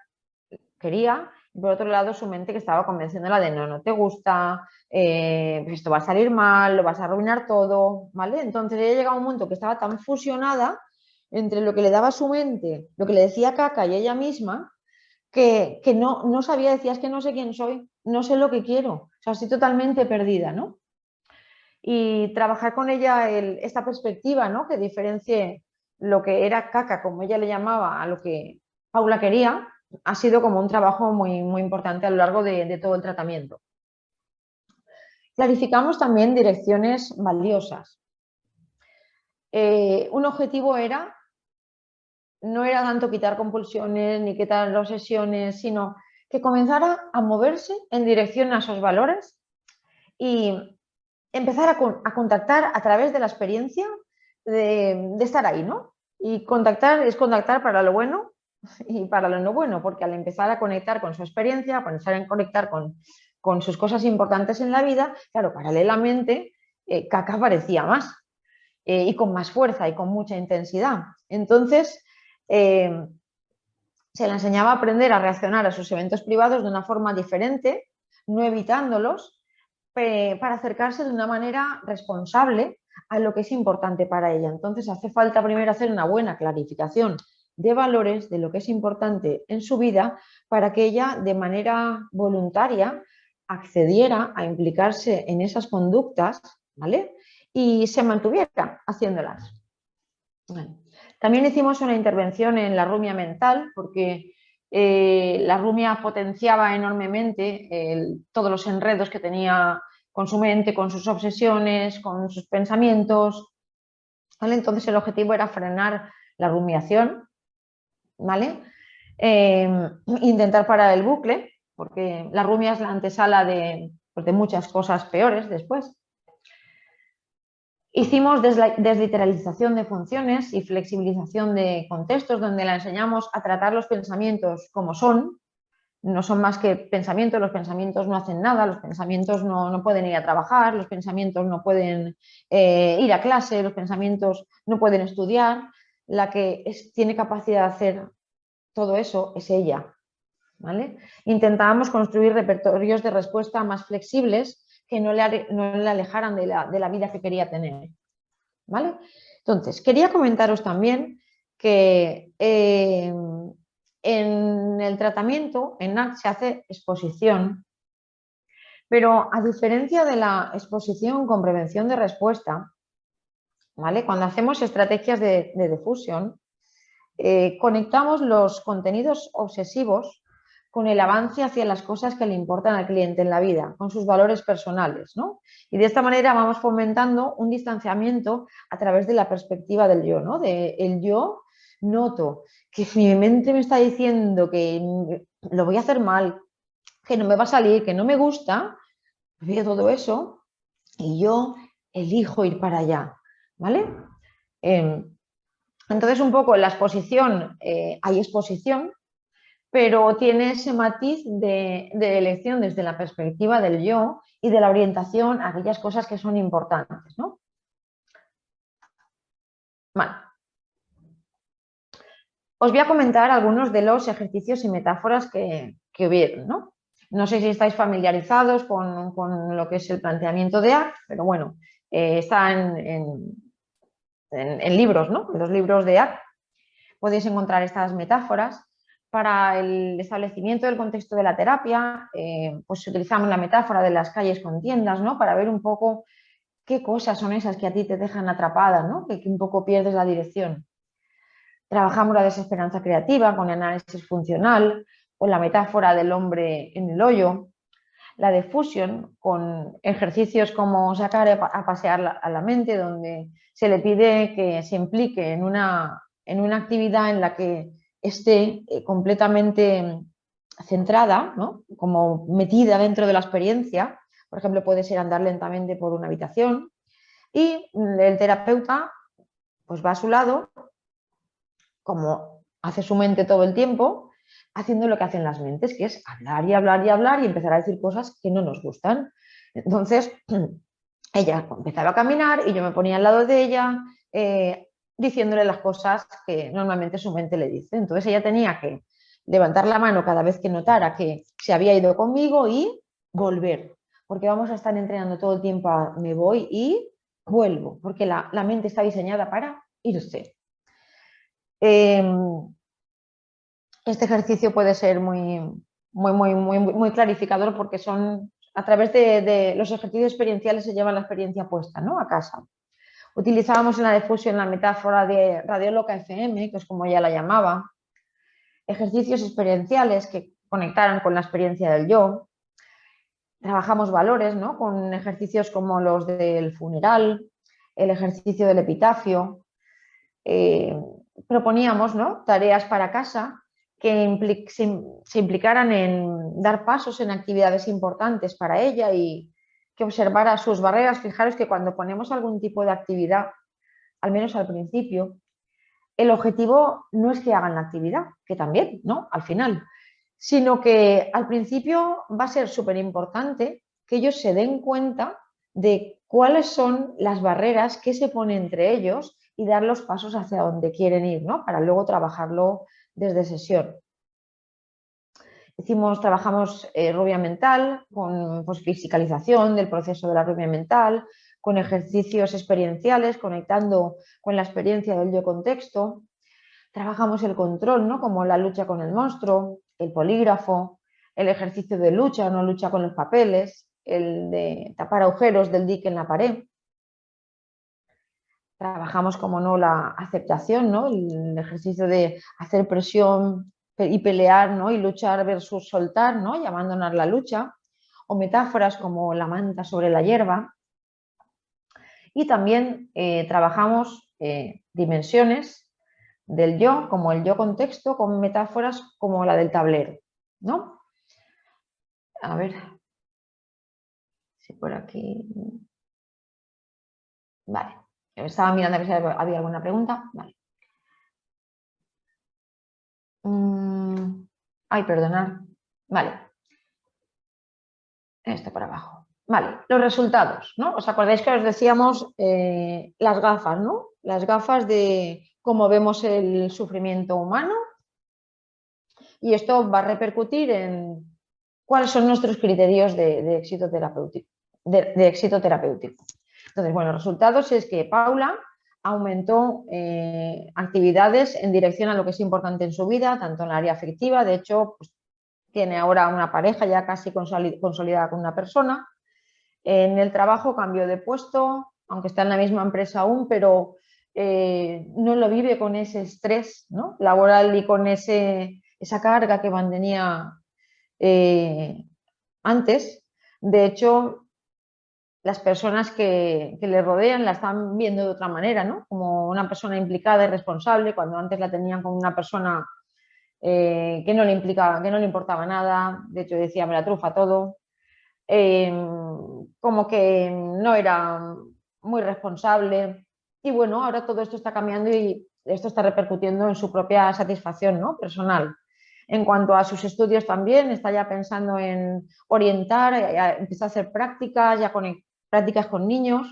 quería y por otro lado su mente que estaba convenciéndola de no te gusta, esto va a salir mal, lo vas a arruinar todo, ¿vale? Entonces ella llegaba a un momento que estaba tan fusionada entre lo que le daba su mente, lo que le decía Caca y ella misma, que no sabía, decía, es que no sé quién soy, no sé lo que quiero, o sea, estoy totalmente perdida, ¿no? Y trabajar con ella esta perspectiva, ¿no? Que diferencie lo que era Caca, como ella le llamaba, a lo que Paula quería, ha sido como un trabajo muy, muy importante a lo largo de todo el tratamiento. Clarificamos también direcciones valiosas. Un objetivo no era tanto quitar compulsiones ni quitar obsesiones, sino que comenzara a moverse en dirección a esos valores y empezar a contactar a través de la experiencia de estar ahí, ¿no? Y contactar es contactar para lo bueno y para lo no bueno, porque al empezar a conectar con su experiencia, a comenzar a conectar con sus cosas importantes en la vida, claro, paralelamente Kaka aparecía más y con más fuerza y con mucha intensidad. Entonces, se le enseñaba a aprender a reaccionar a sus eventos privados de una forma diferente, no evitándolos, para acercarse de una manera responsable a lo que es importante para ella. Entonces hace falta primero hacer una buena clarificación de valores, de lo que es importante en su vida, para que ella de manera voluntaria accediera a implicarse en esas conductas, ¿vale? Y se mantuviera haciéndolas. Vale. También hicimos una intervención en la rumia mental, porque la rumia potenciaba enormemente todos los enredos que tenía con su mente, con sus obsesiones, con sus pensamientos, ¿vale? Entonces el objetivo era frenar la rumiación, ¿vale? Intentar parar el bucle, porque la rumia es la antesala pues de muchas cosas peores después. Hicimos desliteralización de funciones y flexibilización de contextos, donde la enseñamos a tratar los pensamientos como son. No son más que pensamientos, los pensamientos no hacen nada, los pensamientos no pueden ir a trabajar, los pensamientos no pueden ir a clase, los pensamientos no pueden estudiar. La que tiene capacidad de hacer todo eso es ella, ¿vale? Intentábamos construir repertorios de respuesta más flexibles que no le alejaran de la vida que quería tener, ¿vale? Entonces, quería comentaros también que en el tratamiento, en NAC, se hace exposición, pero a diferencia de la exposición con prevención de respuesta, ¿vale? Cuando hacemos estrategias de difusión, conectamos los contenidos obsesivos con el avance hacia las cosas que le importan al cliente en la vida, con sus valores personales, ¿no? Y de esta manera vamos fomentando un distanciamiento a través de la perspectiva del yo, ¿no? El yo noto que mi mente me está diciendo que lo voy a hacer mal, que no me va a salir, que no me gusta, veo todo eso y yo elijo ir para allá, ¿vale? Entonces, un poco en la exposición hay exposición, pero tiene ese matiz de elección desde la perspectiva del yo y de la orientación a aquellas cosas que son importantes, ¿no? Vale. Os voy a comentar algunos de los ejercicios y metáforas que hubieron, ¿no? No sé si estáis familiarizados con lo que es el planteamiento de ACT, pero bueno, está en libros, ¿no? En los libros de ACT podéis encontrar estas metáforas. Para el establecimiento del contexto de la terapia, pues utilizamos la metáfora de las calles con tiendas, ¿no? Para ver un poco qué cosas son esas que a ti te dejan atrapada, ¿no? Que un poco pierdes la dirección. Trabajamos la desesperanza creativa con análisis funcional, o la metáfora del hombre en el hoyo, la difusión con ejercicios como sacar a pasear a la mente, donde se le pide que se implique en una actividad en la que esté completamente centrada, ¿no? Como metida dentro de la experiencia. Por ejemplo, puede ser andar lentamente por una habitación y el terapeuta pues va a su lado, como hace su mente todo el tiempo, haciendo lo que hacen las mentes, que es hablar y hablar y hablar y empezar a decir cosas que no nos gustan. Entonces, ella empezaba a caminar y yo me ponía al lado de ella diciéndole las cosas que normalmente su mente le dice. Entonces ella tenía que levantar la mano cada vez que notara que se había ido conmigo y volver, porque vamos a estar entrenando todo el tiempo a me voy y vuelvo, porque la mente está diseñada para irse. Este ejercicio puede ser muy clarificador, porque son a través de los ejercicios experienciales se lleva la experiencia puesta, ¿no? A casa. Utilizábamos en la difusión la metáfora de Radio Loca FM, que es como ella la llamaba, ejercicios experienciales que conectaran con la experiencia del yo. Trabajamos valores, ¿no? Con ejercicios como los del funeral, el ejercicio del epitafio. Proponíamos, ¿no? Tareas para casa que se implicaran en dar pasos en actividades importantes para ella y que observara sus barreras. Fijaros que cuando ponemos algún tipo de actividad, al menos al principio, el objetivo no es que hagan la actividad, que también, ¿no? Al final, sino que al principio va a ser súper importante que ellos se den cuenta de cuáles son las barreras que se ponen entre ellos y dar los pasos hacia donde quieren ir, ¿no? Para luego trabajarlo desde sesión. Trabajamos rubia mental, con pues, fisicalización del proceso de la rubia mental, con ejercicios experienciales, conectando con la experiencia del yo contexto. Trabajamos el control, ¿no? Como la lucha con el monstruo, el polígrafo, el ejercicio de lucha o no lucha con los papeles, el de tapar agujeros del dique en la pared. Trabajamos, como no, la aceptación, ¿no? El ejercicio de hacer presión y pelear, ¿no? Y luchar versus soltar, ¿no? Y abandonar la lucha. O metáforas como la manta sobre la hierba. Y también trabajamos dimensiones del yo, como el yo contexto, con metáforas como la del tablero, ¿no? A ver si por aquí... Vale, estaba mirando a ver si había alguna pregunta. Vale. Ay, perdonad. Vale. Esto para abajo. Vale, los resultados, ¿no? ¿Os acordáis que os decíamos las gafas, ¿no? Las gafas de cómo vemos el sufrimiento humano. Y esto va a repercutir en cuáles son nuestros criterios de éxito terapéutico. Entonces, bueno, los resultados es que Paula aumentó actividades en dirección a lo que es importante en su vida, tanto en el área afectiva, de hecho, pues, tiene ahora una pareja ya casi consolidada con una persona. En el trabajo cambió de puesto, aunque está en la misma empresa aún, pero no lo vive con ese estrés, ¿no? Laboral y con esa carga que mantenía antes. De hecho, las personas que le rodean la están viendo de otra manera, ¿no? Como una persona implicada y responsable, cuando antes la tenían como una persona que no le implicaba, que no le importaba nada, de hecho decía, me la trufa todo, como que no era muy responsable. Y bueno, ahora todo esto está cambiando y esto está repercutiendo en su propia satisfacción, ¿no? Personal. En cuanto a sus estudios también, está ya pensando en orientar, empezó a hacer prácticas, prácticas con niños,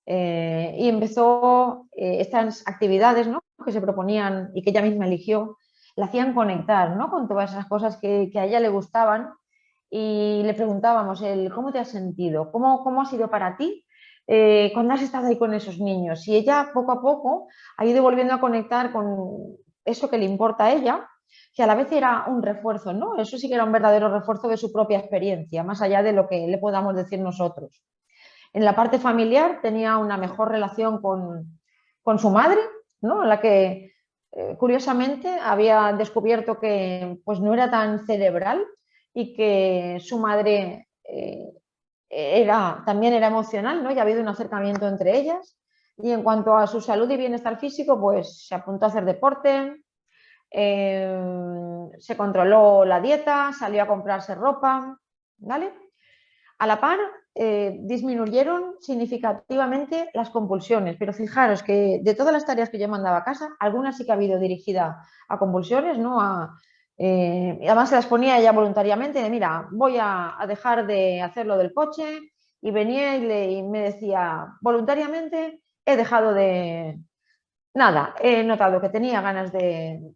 y empezó estas actividades, ¿no? Que se proponían y que ella misma eligió, la hacían conectar, ¿no? Con todas esas cosas que a ella le gustaban, y le preguntábamos ¿cómo te has sentido? ¿Cómo ha sido para ti cuando has estado ahí con esos niños? Y ella poco a poco ha ido volviendo a conectar con eso que le importa a ella, que a la vez era un refuerzo, ¿no? Eso sí que era un verdadero refuerzo de su propia experiencia, más allá de lo que le podamos decir nosotros. En la parte familiar tenía una mejor relación con su madre, ¿no? En la que curiosamente había descubierto que pues, no era tan cerebral y que su madre también era emocional, ¿no? Y ha habido un acercamiento entre ellas. Y en cuanto a su salud y bienestar físico, pues se apuntó a hacer deporte, se controló la dieta, salió a comprarse ropa, ¿vale? A la par, disminuyeron significativamente las compulsiones, pero fijaros que de todas las tareas que yo mandaba a casa, algunas sí que ha habido dirigida a compulsiones, ¿no? Y además se las ponía ella voluntariamente, de mira, voy a dejar de hacer lo del coche, y venía y me decía, voluntariamente he dejado de... Nada, he notado que tenía ganas de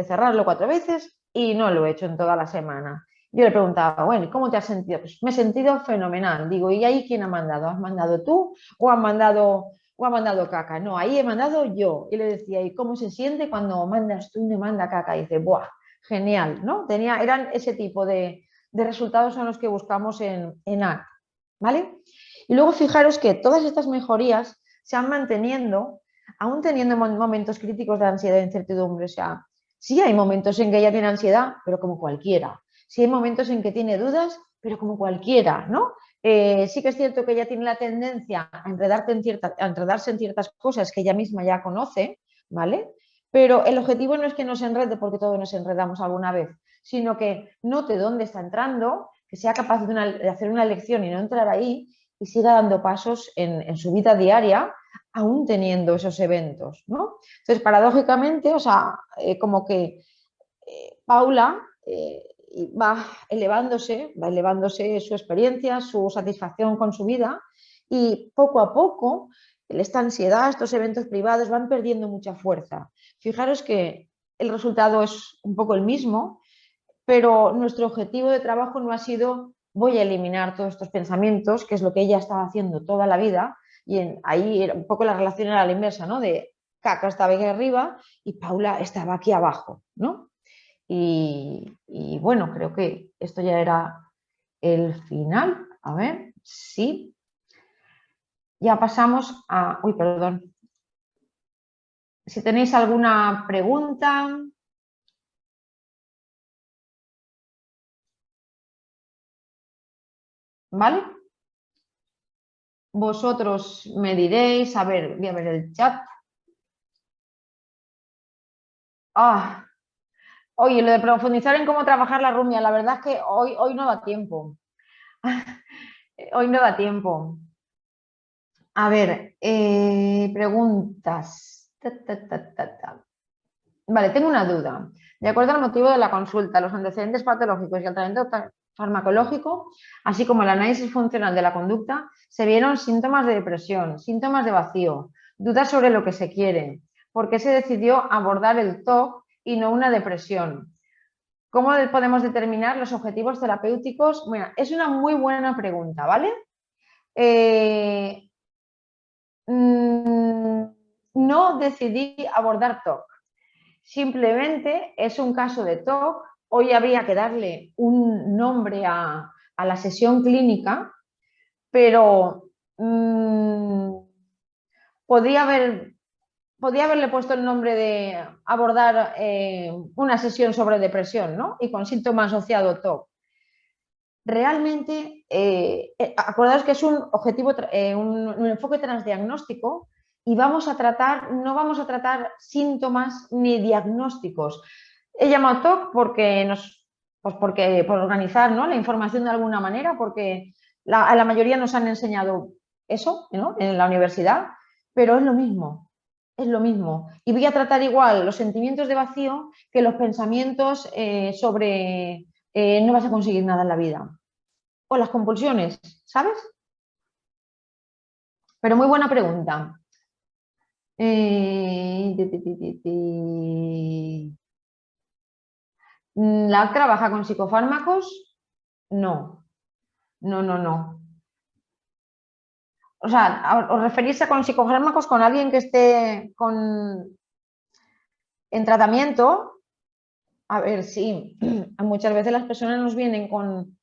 cerrarlo 4 veces y no lo he hecho en toda la semana. Yo le preguntaba, bueno, ¿cómo te has sentido? Pues me he sentido fenomenal. Digo, ¿y ahí quién ha mandado? ¿Has mandado tú o ha mandado caca? No, ahí he mandado yo. Y le decía, ¿y cómo se siente cuando mandas tú y me manda caca? Y dice, ¡buah! Genial, ¿no? Eran ese tipo de resultados son los que buscamos en ACT, ¿vale? Y luego fijaros que todas estas mejorías se han manteniendo, aún teniendo momentos críticos de ansiedad e incertidumbre. O sea, sí hay momentos en que ella tiene ansiedad, pero como cualquiera. Sí hay momentos en que tiene dudas, pero como cualquiera, ¿no? Sí que es cierto que ella tiene la tendencia a enredarse en ciertas cosas que ella misma ya conoce, ¿vale? Pero el objetivo no es que nos enrede, porque todos nos enredamos alguna vez, sino que note dónde está entrando, que sea capaz de hacer una elección y no entrar ahí, y siga dando pasos en su vida diaria, aún teniendo esos eventos, ¿no? Entonces, paradójicamente, o sea, como que Paula va elevándose su experiencia, su satisfacción con su vida, y poco a poco esta ansiedad, estos eventos privados van perdiendo mucha fuerza. Fijaros que el resultado es un poco el mismo, pero nuestro objetivo de trabajo no ha sido voy a eliminar todos estos pensamientos, que es lo que ella estaba haciendo toda la vida, y ahí un poco la relación era la inversa, ¿no? De Caca estaba aquí arriba y Paula estaba aquí abajo, ¿no? Y bueno, creo que esto ya era el final. A ver, sí. Ya pasamos a... Uy, perdón. Si tenéis alguna pregunta... ¿Vale? Vosotros me diréis, a ver, voy a ver el chat. Ah, oye, lo de profundizar en cómo trabajar la rumia, la verdad es que hoy no da tiempo. Hoy no da tiempo. A ver, preguntas. Vale, tengo una duda. De acuerdo al motivo de la consulta, los antecedentes patológicos y el tratamiento farmacológico, así como el análisis funcional de la conducta, se vieron síntomas de depresión, síntomas de vacío, dudas sobre lo que se quiere. ¿Por qué se decidió abordar el TOC y no una depresión? ¿Cómo podemos determinar los objetivos terapéuticos? Bueno, es una muy buena pregunta, ¿vale? No decidí abordar TOC. Simplemente es un caso de TOC. Hoy habría que darle un nombre a la sesión clínica, pero podría haberle puesto el nombre de abordar una sesión sobre depresión, ¿no? Y con síntoma asociado TOC. Realmente, acordaos que es un objetivo, un enfoque transdiagnóstico, y no vamos a tratar síntomas ni diagnósticos. He llamado TOC porque por organizar, ¿no?, la información de alguna manera, porque a la mayoría nos han enseñado eso, ¿no?, en la universidad, pero es lo mismo. Es lo mismo. Y voy a tratar igual los sentimientos de vacío que los pensamientos sobre no vas a conseguir nada en la vida. O las compulsiones, ¿sabes? Pero muy buena pregunta. ¿La trabaja con psicofármacos? No, no. O sea, ¿os referís a con psicofármacos con alguien que esté en tratamiento? A ver, sí, muchas veces las personas nos vienen con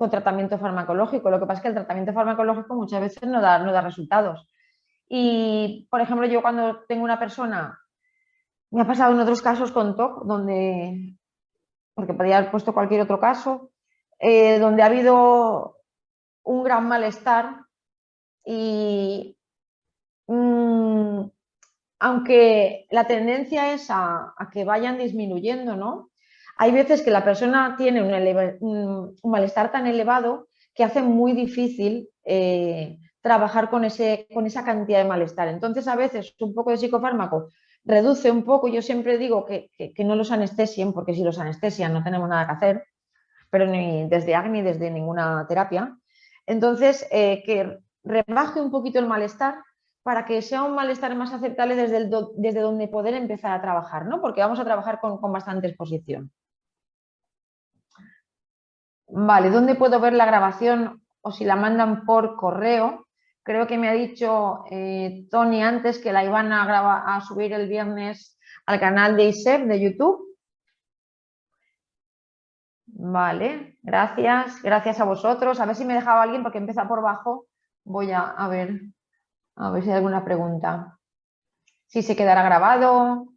tratamiento farmacológico. Lo que pasa es que el tratamiento farmacológico muchas veces no da resultados. Y, por ejemplo, yo cuando tengo una persona, me ha pasado en otros casos con TOC, porque podría haber puesto cualquier otro caso, donde ha habido un gran malestar y aunque la tendencia es a que vayan disminuyendo, ¿no? Hay veces que la persona tiene un malestar tan elevado que hace muy difícil trabajar con esa cantidad de malestar. Entonces, a veces un poco de psicofármaco reduce un poco. Yo siempre digo que no los anestesien, porque si los anestesian no tenemos nada que hacer, pero ni desde AG ni desde ninguna terapia. Entonces, que rebaje un poquito el malestar para que sea un malestar más aceptable desde donde poder empezar a trabajar, ¿no? Porque vamos a trabajar con bastante exposición. Vale, ¿dónde puedo ver la grabación o si la mandan por correo? Creo que me ha dicho Tony antes que la iban a subir el viernes al canal de ISEF de YouTube. Vale, gracias a vosotros. A ver si me dejaba alguien porque empieza por abajo. Voy a ver si hay alguna pregunta. Si se quedará grabado.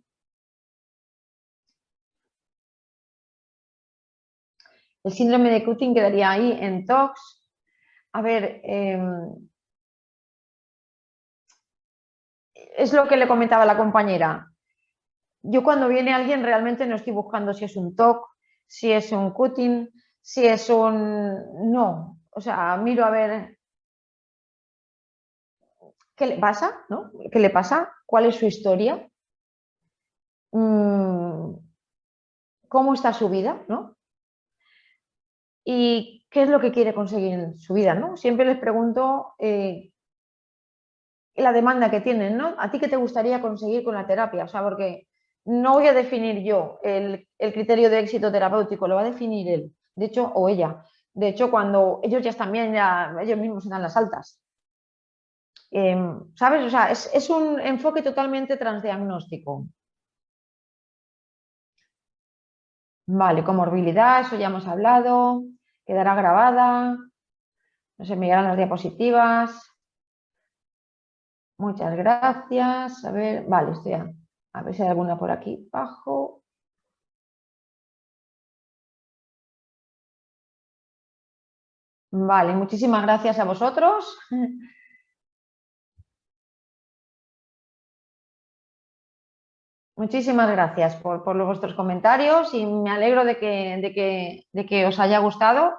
El síndrome de Cushing quedaría ahí en TOCS. A ver, es lo que le comentaba la compañera. yo cuando viene alguien realmente no estoy buscando si es un TOC, si es un cutting, si es un... No, o sea, miro a ver qué le pasa, ¿no? ¿Qué le pasa? ¿Cuál es su historia? ¿Cómo está su vida, ¿no? Y qué es lo que quiere conseguir en su vida, ¿no? Siempre les pregunto la demanda que tienen, ¿no? ¿A ti qué te gustaría conseguir con la terapia? O sea, porque no voy a definir yo el criterio de éxito terapéutico, lo va a definir él, de hecho, o ella. De hecho, cuando ellos ya están bien, ya ellos mismos se dan las altas. ¿Sabes? O sea, es un enfoque totalmente transdiagnóstico. Vale, comorbilidad, eso ya hemos hablado, quedará grabada, no sé, me llegarán las diapositivas. Muchas gracias. A ver, vale, estoy a ver si hay alguna por aquí abajo. Vale, muchísimas gracias a vosotros. Muchísimas gracias por vuestros comentarios y me alegro de que os haya gustado.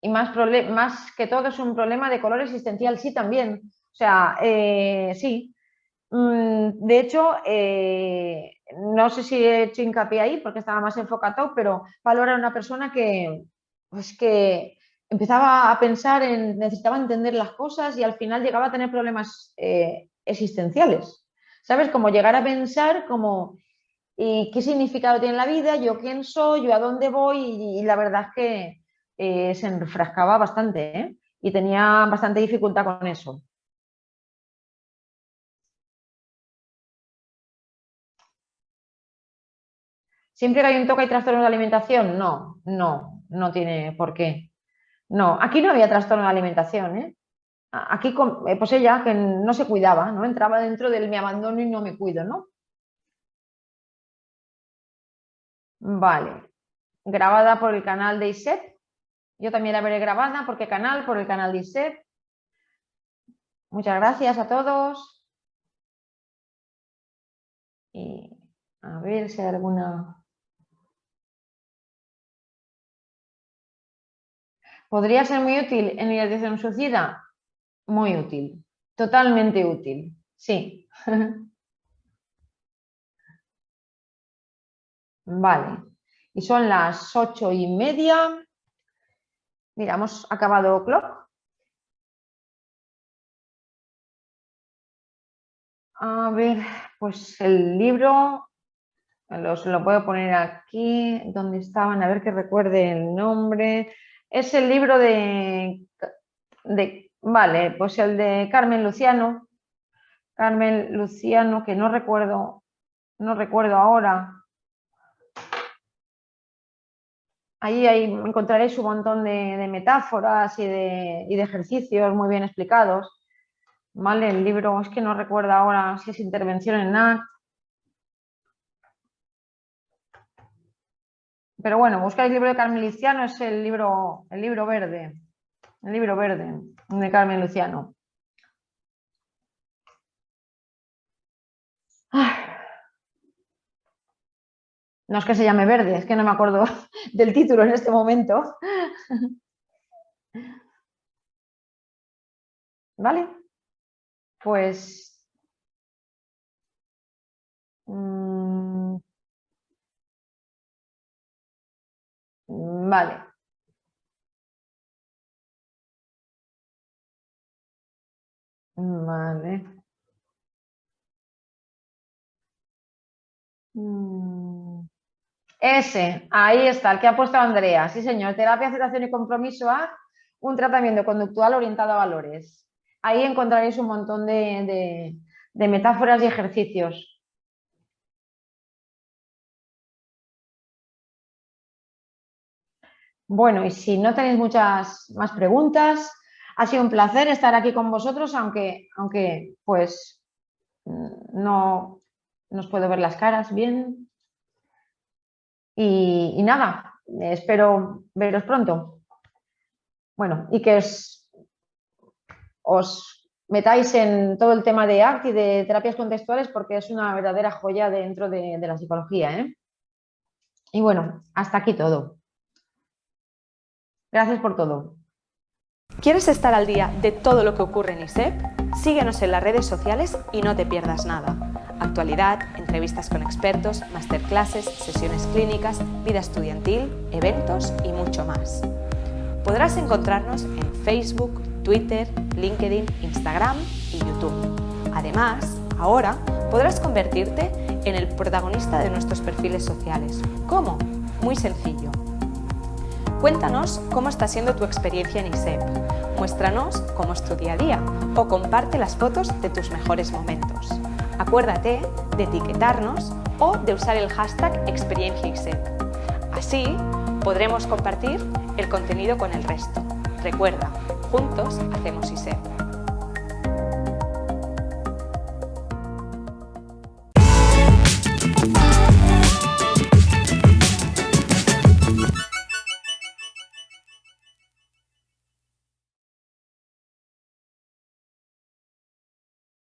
Y más que todo es un problema de color existencial, sí, también. O sea, sí. De hecho, no sé si he hecho hincapié ahí porque estaba más enfocado, pero Pablo era una persona pues que empezaba a pensar necesitaba entender las cosas y al final llegaba a tener problemas existenciales. ¿Sabes? Como llegar a pensar como, ¿y qué significado tiene la vida? ¿Yo quién soy? ¿Yo a dónde voy? Y la verdad es que se enfrascaba bastante, ¿eh? Y tenía bastante dificultad con eso. ¿Siempre que hay un toque hay trastorno de alimentación? No, no, no tiene por qué. No, aquí no había trastorno de alimentación, ¿eh? Aquí, pues ella, que no se cuidaba, ¿no? Entraba dentro del me abandono y no me cuido, ¿no? Vale. Grabada por el canal de ISEP. Yo también la veré grabada. ¿Por qué canal? Por el canal de ISEP. Muchas gracias a todos. Y a ver si hay alguna... ¿Podría ser muy útil en ideación suicida? Muy útil. Totalmente útil. Sí. Vale. Y son las 8:30. Mira, hemos acabado clock. A ver, pues el libro, lo puedo poner aquí, donde estaban, a ver que recuerde el nombre. Es el libro vale, pues el de Carmen Luciano. Carmen Luciano, que no recuerdo ahora. Ahí encontraréis un montón de metáforas y de ejercicios muy bien explicados. ¿Vale? El libro, es que no recuerdo ahora si es Intervención en ACT. Pero bueno, buscáis el libro de Carmen Luciano, es el libro verde. El libro verde de Carmen Luciano. No es que se llame verde, es que no me acuerdo del título en este momento. ¿Vale? Pues... vale. Vale. Ese, ahí está, el que ha puesto Andrea. Sí, señor. Terapia, aceptación y compromiso a un tratamiento conductual orientado a valores. Ahí encontraréis un montón de metáforas y ejercicios. Bueno, y si no tenéis muchas más preguntas, ha sido un placer estar aquí con vosotros, aunque pues no nos puedo ver las caras bien. Y nada, espero veros pronto. Bueno, y que os metáis en todo el tema de ACT y de terapias contextuales porque es una verdadera joya dentro de la psicología, ¿eh? Y bueno, hasta aquí todo. Gracias por todo. ¿Quieres estar al día de todo lo que ocurre en ISEP? Síguenos en las redes sociales y no te pierdas nada. Actualidad, entrevistas con expertos, masterclasses, sesiones clínicas, vida estudiantil, eventos y mucho más. Podrás encontrarnos en Facebook, Twitter, LinkedIn, Instagram y YouTube. Además, ahora podrás convertirte en el protagonista de nuestros perfiles sociales. ¿Cómo? Muy sencillo. Cuéntanos cómo está siendo tu experiencia en ISEP, muéstranos cómo es tu día a día o comparte las fotos de tus mejores momentos. Acuérdate de etiquetarnos o de usar el hashtag #ExperienciaISEP. Así podremos compartir el contenido con el resto. Recuerda, juntos hacemos ISEP.